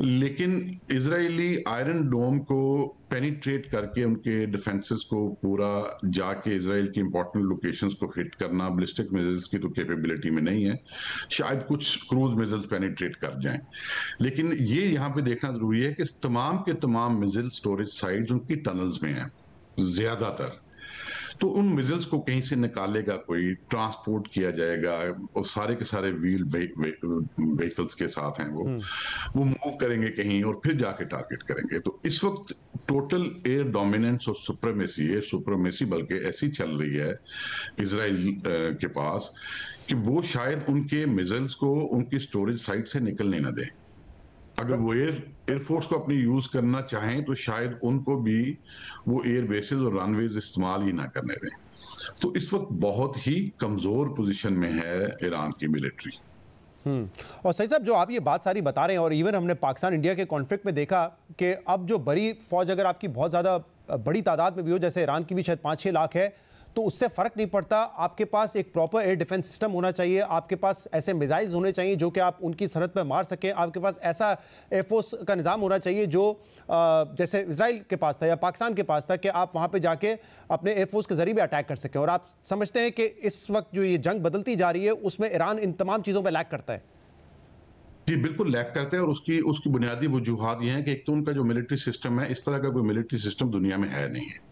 [SPEAKER 7] लेकिन इजरायली आयरन डोम को पेनिट्रेट करके उनके डिफेंसेस को पूरा जाके इजराइल की इंपॉर्टेंट लोकेशंस को हिट करना बैलिस्टिक मिसाइल्स की तो कैपेबिलिटी में नहीं है। शायद कुछ क्रूज मिसाइल्स पेनिट्रेट कर जाएं, लेकिन ये यहाँ पे देखना जरूरी है कि तमाम के तमाम मिसाइल स्टोरेज साइट्स उनकी टनल्स में हैं ज्यादातर, तो उन मिसाइल्स को कहीं से निकालेगा कोई, ट्रांसपोर्ट किया जाएगा, और सारे के सारे व्हील व्हीकल्स के साथ हैं, वो मूव करेंगे कहीं और फिर जाके टारगेट करेंगे। तो इस वक्त टोटल एयर डोमिनेंस और सुप्रीमेसी बल्कि ऐसी चल रही है इजराइल के पास कि वो शायद उनके मिसाइल्स को उनकी स्टोरेज साइट से निकलने ना दें। अगर वो एयरफोर्स को अपनी यूज करना चाहें तो शायद उनको भी वो एयर बेसेस और रनवेज इस्तेमाल ही ना करने दें। तो इस वक्त बहुत ही कमजोर पोजीशन में है ईरान की मिलिट्री।
[SPEAKER 1] और सही साहब, जो आप ये बात सारी बता रहे हैं, और इवन हमने पाकिस्तान इंडिया के कॉन्फ्लिक्ट में देखा कि अब जो बड़ी फौज अगर आपकी बहुत ज़्यादा बड़ी तादाद में भी हो, जैसे ईरान की भी शायद 5-6 लाख है, तो उससे फ़र्क नहीं पड़ता। आपके पास एक प्रॉपर एयर डिफेंस सिस्टम होना चाहिए, आपके पास ऐसे मिसाइल्स होने चाहिए जो कि आप उनकी सरहद पर मार सकें, आपके पास ऐसा एयरफोर्स का निज़ाम होना चाहिए जो जैसे इजराइल के पास था या पाकिस्तान के पास था कि आप वहाँ पे जाके अपने एयरफोर्स के जरिए भी अटैक कर सकें। और आप समझते हैं कि इस वक्त जो ये जंग बदलती जा रही है उसमें ईरान इन तमाम चीज़ों पर लैग करता है?
[SPEAKER 7] जी बिल्कुल लैग करते हैं, और उसकी बुनियादी वजूहात ये हैं कि एक तो उनका जो मिलिट्री सिस्टम है, इस तरह का कोई मिलिट्री सिस्टम दुनिया में है नहीं है।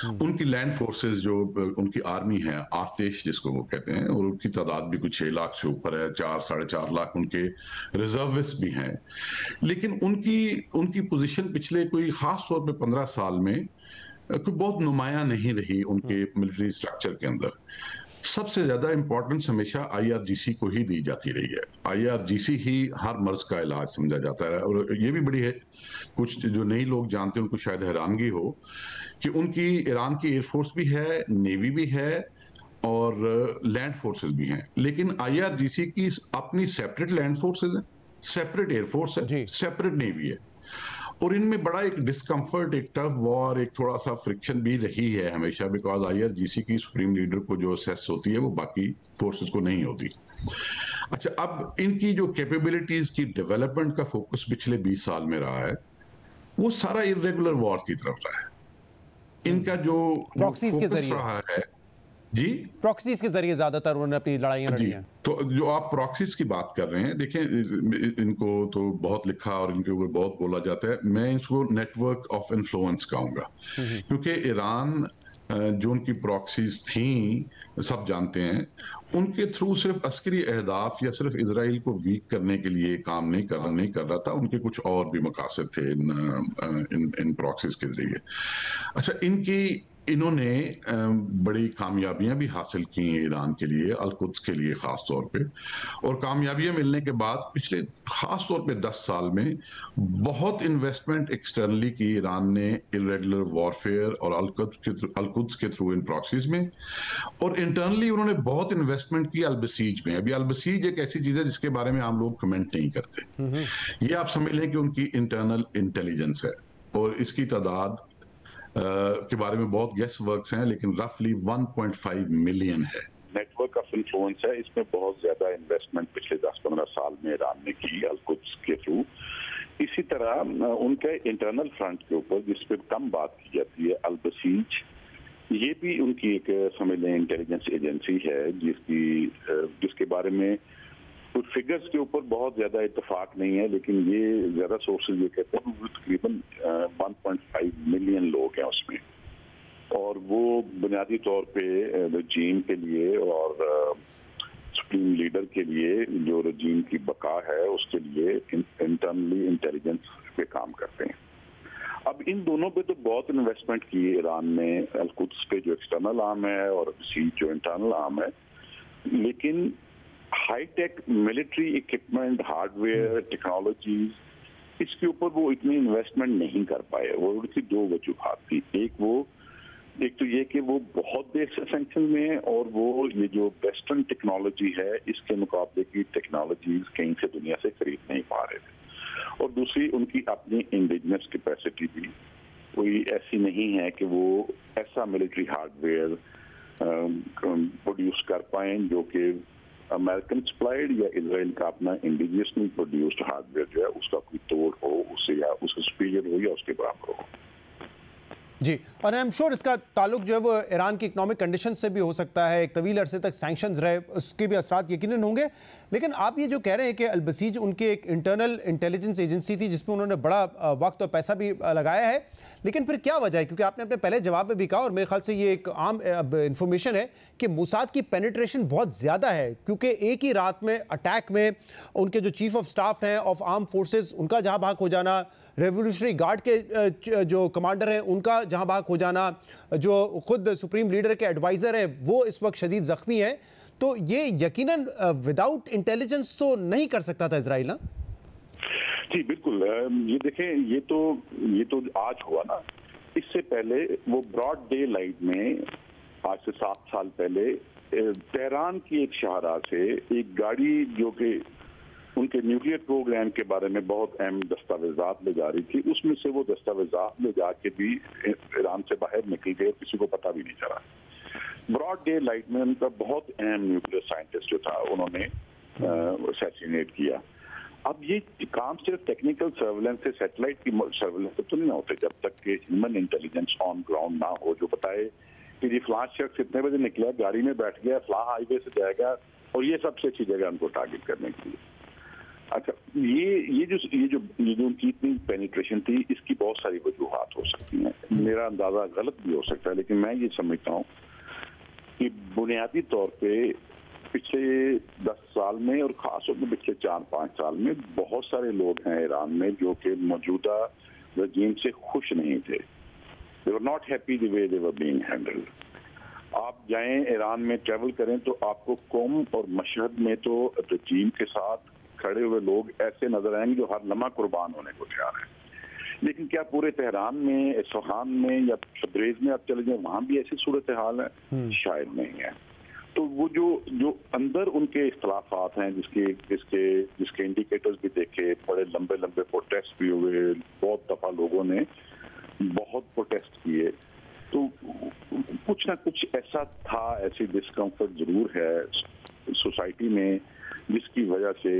[SPEAKER 7] उनकी लैंड फोर्सेस जो उनकी आर्मी है, आर्टेश जिसको वो कहते हैं, और उनकी तादाद भी कुछ 6 लाख से ऊपर है, 4-4.5 लाख उनके रिजर्विस्ट भी हैं। लेकिन उनकी पोजीशन पिछले कोई खास तौर पे 15 साल में कोई बहुत नुमाया नहीं रही उनके मिलिट्री स्ट्रक्चर के अंदर। सबसे ज्यादा इंपॉर्टेंस हमेशा IRGC को ही दी जाती रही है। IRGC ही हर मर्ज का इलाज समझा जाता है। और ये भी बड़ी है, कुछ जो नए लोग जानते हैं उनको शायद हैरानगी हो कि उनकी ईरान की एयरफोर्स भी है, नेवी भी है और लैंड फोर्सेस भी हैं। लेकिन IRGC की अपनी सेपरेट लैंड फोर्सेस है, सेपरेट एयरफोर्स है, सेपरेट नेवी है। और इनमें बड़ा एक डिस्कम्फर्ट, एक टफ वॉर, एक थोड़ा सा फ्रिक्शन भी रही है हमेशा, बिकॉज IRGC की सुप्रीम लीडर को जो असेस होती है वो बाकी फोर्सेस को नहीं होती। अच्छा, अब इनकी जो कैपेबिलिटीज की डेवलपमेंट का फोकस पिछले 20 साल में रहा है वो सारा इरेगुलर वॉर की तरफ रहा है। इनका जो
[SPEAKER 1] प्रॉक्सीज के जरिए
[SPEAKER 7] रहा है जी,
[SPEAKER 1] प्रॉक्सीज के जरिए ज्यादातर उन्होंने अपनी लड़ाइयां लड़ी हैं।
[SPEAKER 7] तो जो आप प्रॉक्सीज की बात कर रहे हैं, देखें इनको तो बहुत लिखा और इनके ऊपर बहुत बोला जाता है। मैं इसको नेटवर्क ऑफ इन्फ्लुएंस कहूंगा, क्योंकि ईरान जो उनकी प्रॉक्सीज थी सब जानते हैं, उनके थ्रू सिर्फ अस्करी अहदाफ या सिर्फ इजराइल को वीक करने के लिए काम नहीं कर रहा था। उनके कुछ और भी मकासद थे इन प्रॉक्सीज के जरिए। अच्छा, इन्होंने बड़ी कामयाबियां भी हासिल की ईरान के लिए, अल-कुद्स के लिए खास तौर पे, और कामयाबियां मिलने के बाद पिछले खास तौर पे 10 साल में बहुत इन्वेस्टमेंट एक्सटर्नली की ईरान ने इरेगुलर वॉरफेयर और अल-कुद्स के थ्रू इन प्रॉक्सीज में, और इंटरनली उन्होंने बहुत इन्वेस्टमेंट की अल-बसीज में। अभी अल-बसीज एक ऐसी चीज है जिसके बारे में आम लोग कमेंट नहीं करते। ये आप समझ लें कि उनकी इंटरनल इंटेलिजेंस है, और इसकी तादाद के बारे में बहुत गेस वर्क्स हैं, लेकिन रफली 1.5 मिलियन है।
[SPEAKER 8] नेटवर्क ऑफ इन्फ्लुएंस है, इसमें बहुत ज्यादा इन्वेस्टमेंट पिछले 10-15 साल में ईरान ने की अल-कुद्स के थ्रू। इसी तरह उनके इंटरनल फ्रंट के ऊपर जिस पर कम बात की जाती है, अल-बसीज, ये भी उनकी एक समझ लें इंटेलिजेंस एजेंसी है जिसके बारे में कुछ फिगर्स के ऊपर बहुत ज्यादा इत्तेफाक नहीं है, लेकिन ये ज्यादा सोर्सेज ये कहते हैं तकरीबन 1.5 मिलियन लोग हैं उसमें, और वो बुनियादी तौर पे रजीम के लिए और सुप्रीम लीडर के लिए, जो रजीम की बका है उसके लिए इंटरनली इंटेलिजेंस पे काम करते हैं। अब इन दोनों पे तो बहुत इन्वेस्टमेंट की है ईरान ने, अल-कुद्स पे जो एक्सटर्नल आर्म है और सी जो इंटरनल आर्म है, लेकिन high tech military equipment, hardware, technologies, इसके ऊपर वो इतनी इन्वेस्टमेंट नहीं कर पाए। वो उसकी 2 वजूहात थी। एक तो ये कि वो बहुत देर से सैंक्शन में है, और वो ये जो वेस्टर्न टेक्नोलॉजी है इसके मुकाबले की टेक्नोलॉजीज कहीं से दुनिया से खरीद नहीं पा रहे थे। और दूसरी उनकी अपनी इंडिजिनस कैपेसिटी भी कोई ऐसी नहीं है कि वो ऐसा मिलिट्री हार्डवेयर प्रोड्यूस कर पाए जो कि अमेरिकन सप्लाइड या इजराइल का अपना इंडिजियसली प्रोड्यूस्ड हार्डवेयर जो है उसका कोई तोड़ हो, उससे या उससे सुपीरियर हो या उसके बराबर हो।
[SPEAKER 1] जी, और आई एम श्योर इसका ताल्लुक जो है वो ईरान की इकोनॉमिक कंडीशन से भी हो सकता है। एक तवील अरसे तक सैंक्शंस रहे, उसके भी असरात यकीनन होंगे। लेकिन आप ये जो कह रहे हैं कि अल-बसीज उनकी एक इंटरनल इंटेलिजेंस एजेंसी थी जिसमें उन्होंने बड़ा वक्त और पैसा भी लगाया है, लेकिन फिर क्या वजह है? क्योंकि आपने अपने पहले जवाब में भी कहा, और मेरे ख्याल से ये एक आम इंफॉर्मेशन है कि मोसाद की पेनिट्रेशन बहुत ज़्यादा है, क्योंकि एक ही रात में अटैक में उनके जो चीफ ऑफ स्टाफ हैं ऑफ आर्म फोर्सेस उनका जहाँ भाग हो जाना, रेवोल्यूशनरी गार्ड के जो कमांडर हैं उनका जहाँ भाग हो जाना, जो खुद सुप्रीम लीडर के एडवाइज़र हैं वो इस वक्त शदीद ज़ख्मी हैं, तो ये यकीनन विदाउट इंटेलिजेंस तो नहीं कर सकता था इजराइल ना?
[SPEAKER 8] जी बिल्कुल, ये देखें, ये तो आज हुआ ना। इससे पहले वो ब्रॉड डे लाइट में आज से 7 साल पहले तेहरान की एक शाहराह से एक गाड़ी जो कि उनके न्यूक्लियर प्रोग्राम के बारे में बहुत अहम दस्तावेजात ले जा रही थी, उसमें से वो दस्तावेजात ले जाके भी ईरान से बाहर निकल गए, किसी को पता भी नहीं चला। ब्रॉड डे लाइट में उनका बहुत अहम न्यूक्लियर साइंटिस्ट जो था उन्होंने असैसिनेट किया। अब ये काम सिर्फ टेक्निकल सर्वेलेंस से, सैटेलाइट की सर्वेलेंस से तो नहीं होते जब तक कि ह्यूमन इंटेलिजेंस ऑन ग्राउंड ना हो, जो बताए कि जी फलां शख्स इतने बजे निकला, गाड़ी में बैठ गया, फलां हाईवे से जाएगा और ये सबसे अच्छी जगह उनको टारगेट करने के लिए। अच्छा, ये जो उनकी इतनी पेनिट्रेशन थी, इसकी बहुत सारी वजूहात हो सकती हैं। मेरा अंदाजा गलत भी हो सकता है, लेकिन मैं ये समझता हूँ कि बुनियादी तौर पे पिछले 10 साल में और खासतौर पर पिछले 4-5 साल में बहुत सारे लोग हैं ईरान में जो कि मौजूदा रजीम से खुश नहीं थे। They were not happy the way they were being handled. आप जाएं ईरान में ट्रैवल करें तो आपको कोम और मशहद में तो रजीम के साथ खड़े हुए लोग ऐसे नजर आएंगे जो हर लम्हा कुर्बान होने को तैयार है। लेकिन क्या पूरे तेहरान में, इस्फहान में या तब्रीज में आप चले जाएं, वहां भी ऐसी सूरत हाल है? शायद नहीं है। तो वो जो अंदर उनके इख्तलाफात हैं, जिसके इंडिकेटर्स भी देखे, बड़े लंबे लंबे प्रोटेस्ट भी हुए, बहुत दफा लोगों ने बहुत प्रोटेस्ट किए, तो कुछ ना कुछ ऐसा था, ऐसी डिस्कम्फर्ट जरूर है सोसाइटी में, जिसकी वजह से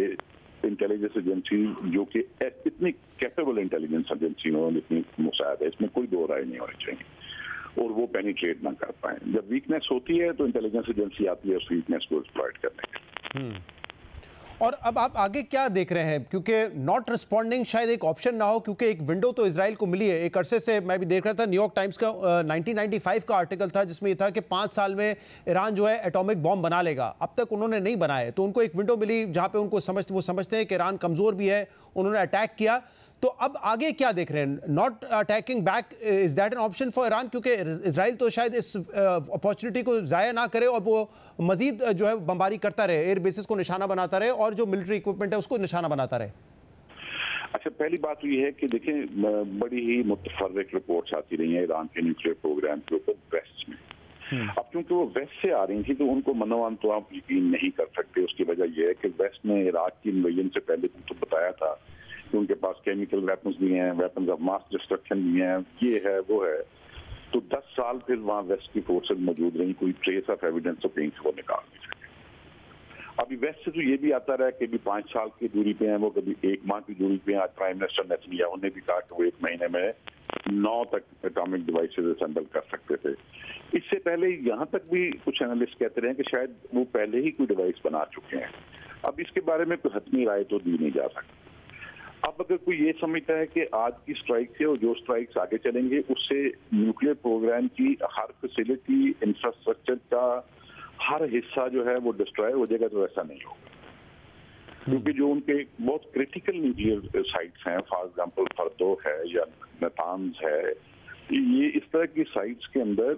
[SPEAKER 8] इंटेलिजेंस एजेंसी, जो कि इतनी कैपेबल इंटेलिजेंस एजेंसी हो, इतनी मुसायद है, इसमें कोई दो राय नहीं होनी चाहिए, और वो पेनिट्रेट ना कर पाए। जब वीकनेस होती है तो इंटेलिजेंस एजेंसी आती है उस वीकनेस को एक्सप्लॉइट करने के।
[SPEAKER 1] और अब आप आगे क्या देख रहे हैं, क्योंकि नॉट रिस्पॉन्डिंग शायद एक ऑप्शन ना हो, क्योंकि एक विंडो तो इजराइल को मिली है एक अरसे से। मैं भी देख रहा था न्यूयॉर्क टाइम्स का 1995 का आर्टिकल था, जिसमें यह था कि 5 साल में ईरान जो है एटॉमिक बॉम्ब बना लेगा। अब तक उन्होंने नहीं बनाए, तो उनको एक विंडो मिली जहां पे उनको वो समझते हैं कि ईरान कमजोर भी है, उन्होंने अटैक किया। तो अब आगे क्या देख रहे हैं? Not attacking back, is that an option for Iran? क्योंकि इजराइल तो शायद इस अपॉर्चुनिटी को जाया ना करे और वो मजीद जो है बमबारी करता रहे, एयर बेसिस को निशाना बनाता रहे और जो मिलिट्री इक्विपमेंट है उसको निशाना बनाता रहे।
[SPEAKER 8] अच्छा, पहली बात तो ये है कि देखें, बड़ी ही मुतफर्रिक रिपोर्ट्स आती रही हैं ईरान के न्यूक्लियर प्रोग्राम के ऊपर वेस्ट में। अब क्योंकि वो वेस्ट से आ रही थी तो उनको मनोवान तो आप यकीन नहीं कर सकते। उसकी वजह यह है कि वेस्ट ने इराक की इन्वेजन से पहले तो बताया था कि उनके पास केमिकल वेपन्स भी हैं, वेपन्स ऑफ मास डिस्ट्रक्शन भी हैं, ये है वो है। तो 10 साल फिर वहाँ वेस्ट की फोर्सेज मौजूद रही, कोई ट्रेस ऑफ एविडेंस तो कहीं से वो निकाल नहीं सके। अभी वेस्ट से तो ये भी आता रहा कि भी 5 साल की दूरी पे हैं वो, कभी 1 माह की दूरी पे हैं। आज प्राइम मिनिस्टर नेतन्याहू ने भी कहा कि वो 1 महीने में 9 तक एटॉमिक डिवाइसेज असेंबल कर सकते थे। इससे पहले यहाँ तक भी कुछ एनालिस्ट कहते रहे कि शायद वो पहले ही कोई डिवाइस बना चुके हैं। अब इसके बारे में कोई हतमी राय तो दी नहीं जा सकती। अब अगर कोई ये समझता है कि आज की स्ट्राइक से और जो स्ट्राइक्स आगे चलेंगे उससे न्यूक्लियर प्रोग्राम की हर फैसिलिटी, इंफ्रास्ट्रक्चर का हर हिस्सा जो है वो डिस्ट्रॉय हो जाएगा, तो ऐसा नहीं होगा। क्योंकि जो उनके बहुत क्रिटिकल न्यूक्लियर साइट्स हैं, फॉर एग्जांपल फर्दो है या नातांज है, ये इस तरह की साइट्स के अंदर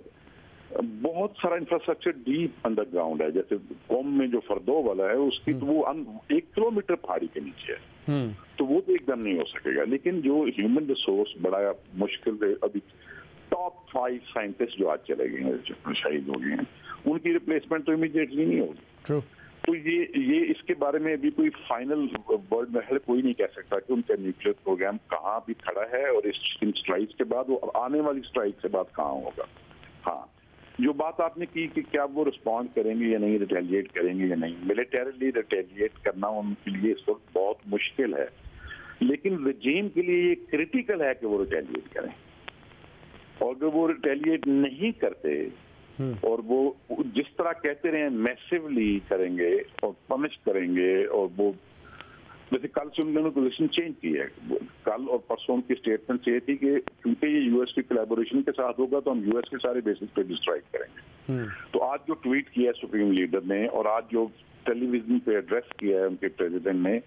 [SPEAKER 8] बहुत सारा इंफ्रास्ट्रक्चर डीप अंडरग्राउंड है। जैसे कोम में जो फर्दो वाला है उसकी तो वो 1 किलोमीटर पहाड़ी के नीचे है, तो वो तो एकदम नहीं हो सकेगा। लेकिन जो ह्यूमन रिसोर्स बड़ा मुश्किल है, अभी टॉप 5 साइंटिस्ट जो आज चले गए हैं, शहीद हो गए हैं, उनकी रिप्लेसमेंट तो इमीडिएटली नहीं होगी। तो ये इसके बारे में अभी कोई फाइनल वर्ड में कोई नहीं कह सकता कि उनका न्यूक्लियर प्रोग्राम कहाँ भी खड़ा है और इन स्ट्राइक्स के बाद वो आने वाली स्ट्राइक के बाद कहाँ होगा। हाँ, जो बात आपने की कि क्या वो रिस्पॉन्ड करेंगे या नहीं, रिटेलिएट करेंगे या नहीं, मिलिटरीली रिटेलिएट करना उनके लिए इस वक्त बहुत मुश्किल है। लेकिन रजीम के लिए ये क्रिटिकल है कि वो रिटेलिएट करें, और अगर वो रिटेलिएट नहीं करते और वो जिस तरह कहते रहे मैसिवली करेंगे और पनिश करेंगे, और वो जैसे कल से उन्होंने पोजीशन चेंज की है, कल और परसों की स्टेटमेंट ये थी कि क्योंकि ये यूएस की कोलैबोरेशन के साथ होगा तो हम यूएस के सारे बेसिस पे डिस्ट्राइक करेंगे। तो आज जो ट्वीट किया है सुप्रीम लीडर ने और आज जो टेलीविजन पे एड्रेस किया है उनके प्रेसिडेंट ने,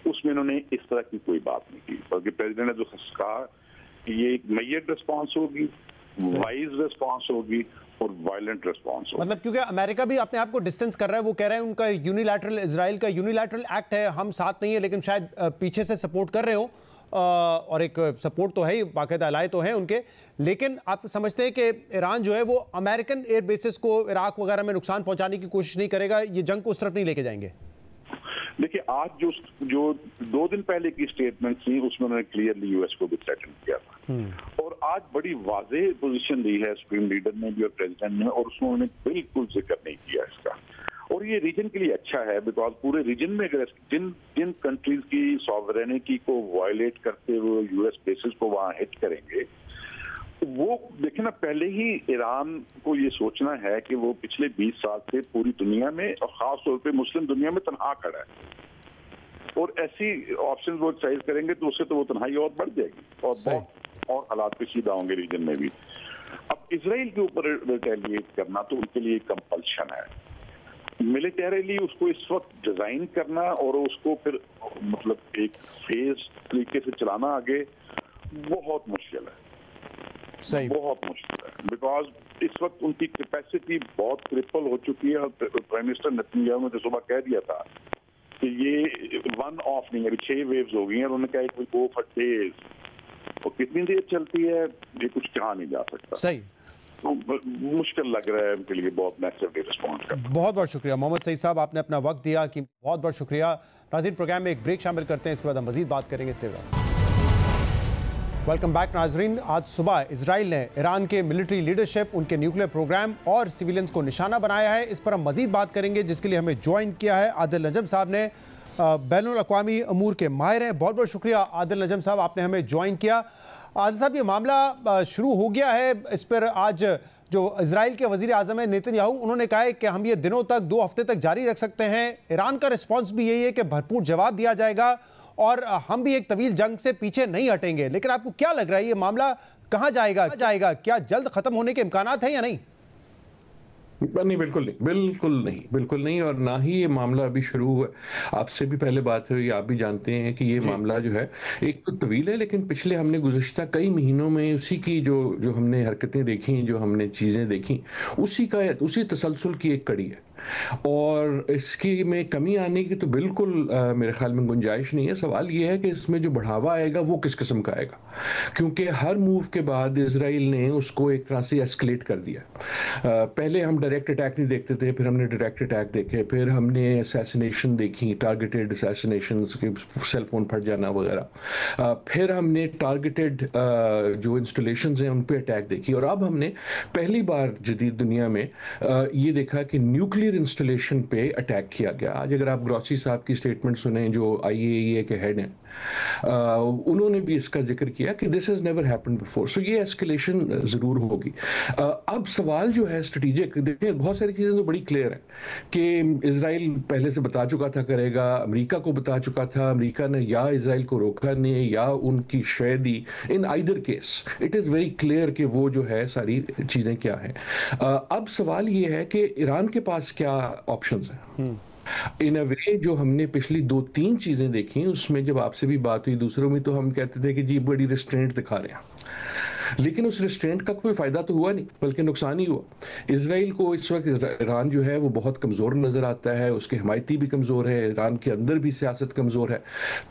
[SPEAKER 8] उसमें उन्होंने इस तरह की कोई बात नहीं की, बल्कि प्रेसिडेंट ने जो कहा कि ये एक मेजर रिस्पॉन्स होगी, वाइज रिस्पॉन्स होगी और वायलेंट रिस्पॉन्स होगा।
[SPEAKER 1] मतलब क्योंकि अमेरिका भी अपने आप को डिस्टेंस कर रहा है, वो कह रहे हैं उनका यूनिलैटरल, इजराइल का यूनिलैटरल एक्ट है, हम साथ नहीं है, लेकिन शायद पीछे से सपोर्ट कर रहे हो, और एक सपोर्ट तो है ही, बाकायदा अलाय तो है उनके। लेकिन आप समझते हैं कि ईरान जो है वो अमेरिकन एयर बेसिस को इराक वगैरह में नुकसान पहुंचाने की कोशिश नहीं करेगा, ये जंग को उस तरफ नहीं लेके जाएंगे?
[SPEAKER 8] देखिए, आज जो 2 दिन पहले की स्टेटमेंट थी उसमें उन्होंने क्लियरली यूएस को भी थ्रेटन किया था, और आज बड़ी वाज़ेह पोजीशन ली है सुप्रीम लीडर ने भी और प्रेसिडेंट ने, और उसमें उन्होंने बिल्कुल जिक्र नहीं किया इसका। और ये रीजन के लिए अच्छा है, बिकॉज पूरे रीजन में अगर जिन कंट्रीज की सॉवरेनिटी को वायलेट करते हुए यूएस बेसिस को वहां हिट करेंगे, वो देखें ना, पहले ही ईरान को ये सोचना है कि वो पिछले 20 साल से पूरी दुनिया में और खास तौर पे मुस्लिम दुनिया में तनहा खड़ा है। और ऐसी ऑप्शन वो एक्सरसाइज करेंगे तो उससे तो वो तन्हाई और बढ़ जाएगी और बहुत और हालात पेचीदा होंगे रीजन में भी। अब इसराइल के ऊपर रिटेलिएट करना तो उनके लिए कंपल्शन है। मिलिटरीली उसको इस वक्त डिजाइन करना और उसको फिर मतलब एक फेज तरीके से चलाना आगे बहुत मुश्किल है,
[SPEAKER 1] सही,
[SPEAKER 8] बहुत मुश्किल है, बिकॉज इस वक्त उनकी कैपेसिटी बहुत क्रिपल हो चुकी है। प्राइम मिनिस्टर नेतन्याहू ने तो सुबह कह दिया था कि ये वन ऑफ नहीं है, 6 वेव्स हो गई हैं। उन्होंने कहा कि गो फॉर डेज, और कितनी देर चलती है ये कुछ कहा नहीं जा सकता।
[SPEAKER 1] सही,
[SPEAKER 8] तो मुश्किल लग रहा है उनके लिए बहुत मैसिवली रिस्पॉन्ड करना।
[SPEAKER 1] बहुत बहुत शुक्रिया मोहम्मद सईद साहब, आपने अपना वक्त दिया कि बहुत बहुत शुक्रिया। नाज़रीन, प्रोग्राम में एक ब्रेक शामिल करते हैं, इसके बाद हम मजीद बात करेंगे। Stay with us. Welcome back नाज़रीन। आज सुबह इजराइल ने ईरान के मिलिट्री लीडरशिप, उनके न्यूक्लियर प्रोग्राम और सिविलियंस को निशाना बनाया है। इस पर हम मजीद बात करेंगे, जिसके लिए हमें ज्वाइन किया है आदिल नजम साहब ने, बैनुल अक़वामी अमूर के माहिर हैं। बहुत बहुत शुक्रिया आदिल नजम साहब, आपने हमें ज्वाइन किया। आदिल साहब, ये मामला शुरू हो गया है, इस पर आज जो इजराइल के वज़ीर आज़म है नेतन्याहू, उन्होंने कहा है कि हम ये दिनों तक 2 हफ्ते तक जारी रख सकते हैं। ईरान का रिस्पांस भी यही है कि भरपूर जवाब दिया जाएगा और हम भी एक तवील जंग से पीछे नहीं हटेंगे। लेकिन आपको क्या लग रहा है, ये मामला कहाँ जाएगा? क्या जल्द खत्म होने के इम्कानात हैं या नहीं?
[SPEAKER 9] नहीं, बिल्कुल नहीं, और ना ही ये मामला अभी शुरू हुआ। आपसे भी पहले बात हुई, आप भी जानते हैं कि ये मामला जो है एक तो तवील है, लेकिन पिछले हमने गुज़श्ता कई महीनों में उसी की जो हमने हरकतें देखी, जो हमने चीज़ें देखी, उसी तसलसल की एक कड़ी है। और इसकी में कमी आने की तो बिल्कुल मेरे ख्याल में गुंजाइश नहीं है। सवाल ये है कि इसमें जो बढ़ावा आएगा वो किस किस्म का आएगा, क्योंकि हर मूव के बाद इजराइल ने उसको एक तरह से एस्केलेट कर दिया। पहले हम डायरेक्ट अटैक नहीं देखते थे, फिर हमने डायरेक्ट अटैक देखे, फिर हमने असैसिनेशन देखी, टारगेटेड असैसिनेशन, सेल फोन फट जाना वगैरह, फिर हमने टारगेटेड जो इंस्टॉलेशंस हैं उन पे अटैक देखी, और अब हमने पहली बार जदीद दुनिया में ये देखा कि न्यूक्लियर इंस्टॉलेशन पे अटैक किया गया। आज अगर आप ग्रॉसी साहब की स्टेटमेंट सुने, जो IAEA के हेड हैं, उन्होंने भी इसका जिक्र किया कि this has never happened before. So ये एस्केलेशन जरूर होगी। अब सवाल जो है स्ट्रेटेजिक, देखिए बहुत सारी चीज़ें तो बड़ी क्लियर है कि इजराइल पहले से बता चुका था करेगा, अमेरिका को बता चुका था, अमेरिका ने या इजराइल को रोका नहीं या उनकी शय दी। In either case it is very clear कि वो जो है सारी चीज़ें क्या हैं। अब सवाल ये है कि ईरान के पास क्या ऑप्शंस हैं। इन अ वे जो हमने पिछली 2-3 चीजें देखी, उसमें जब आपसे भी बात हुई दूसरों में, तो हम कहते थे कि जी बड़ी रिस्ट्रेंट दिखा रहे हैं, लेकिन उस रिस्ट्रेंट का कोई फायदा तो हुआ नहीं, बल्कि नुकसान ही हुआ। इजराइल को इस वक्त ईरान जो है वो बहुत कमजोर नजर आता है, उसके हमायती भी कमजोर है, ईरान के अंदर भी सियासत कमजोर है।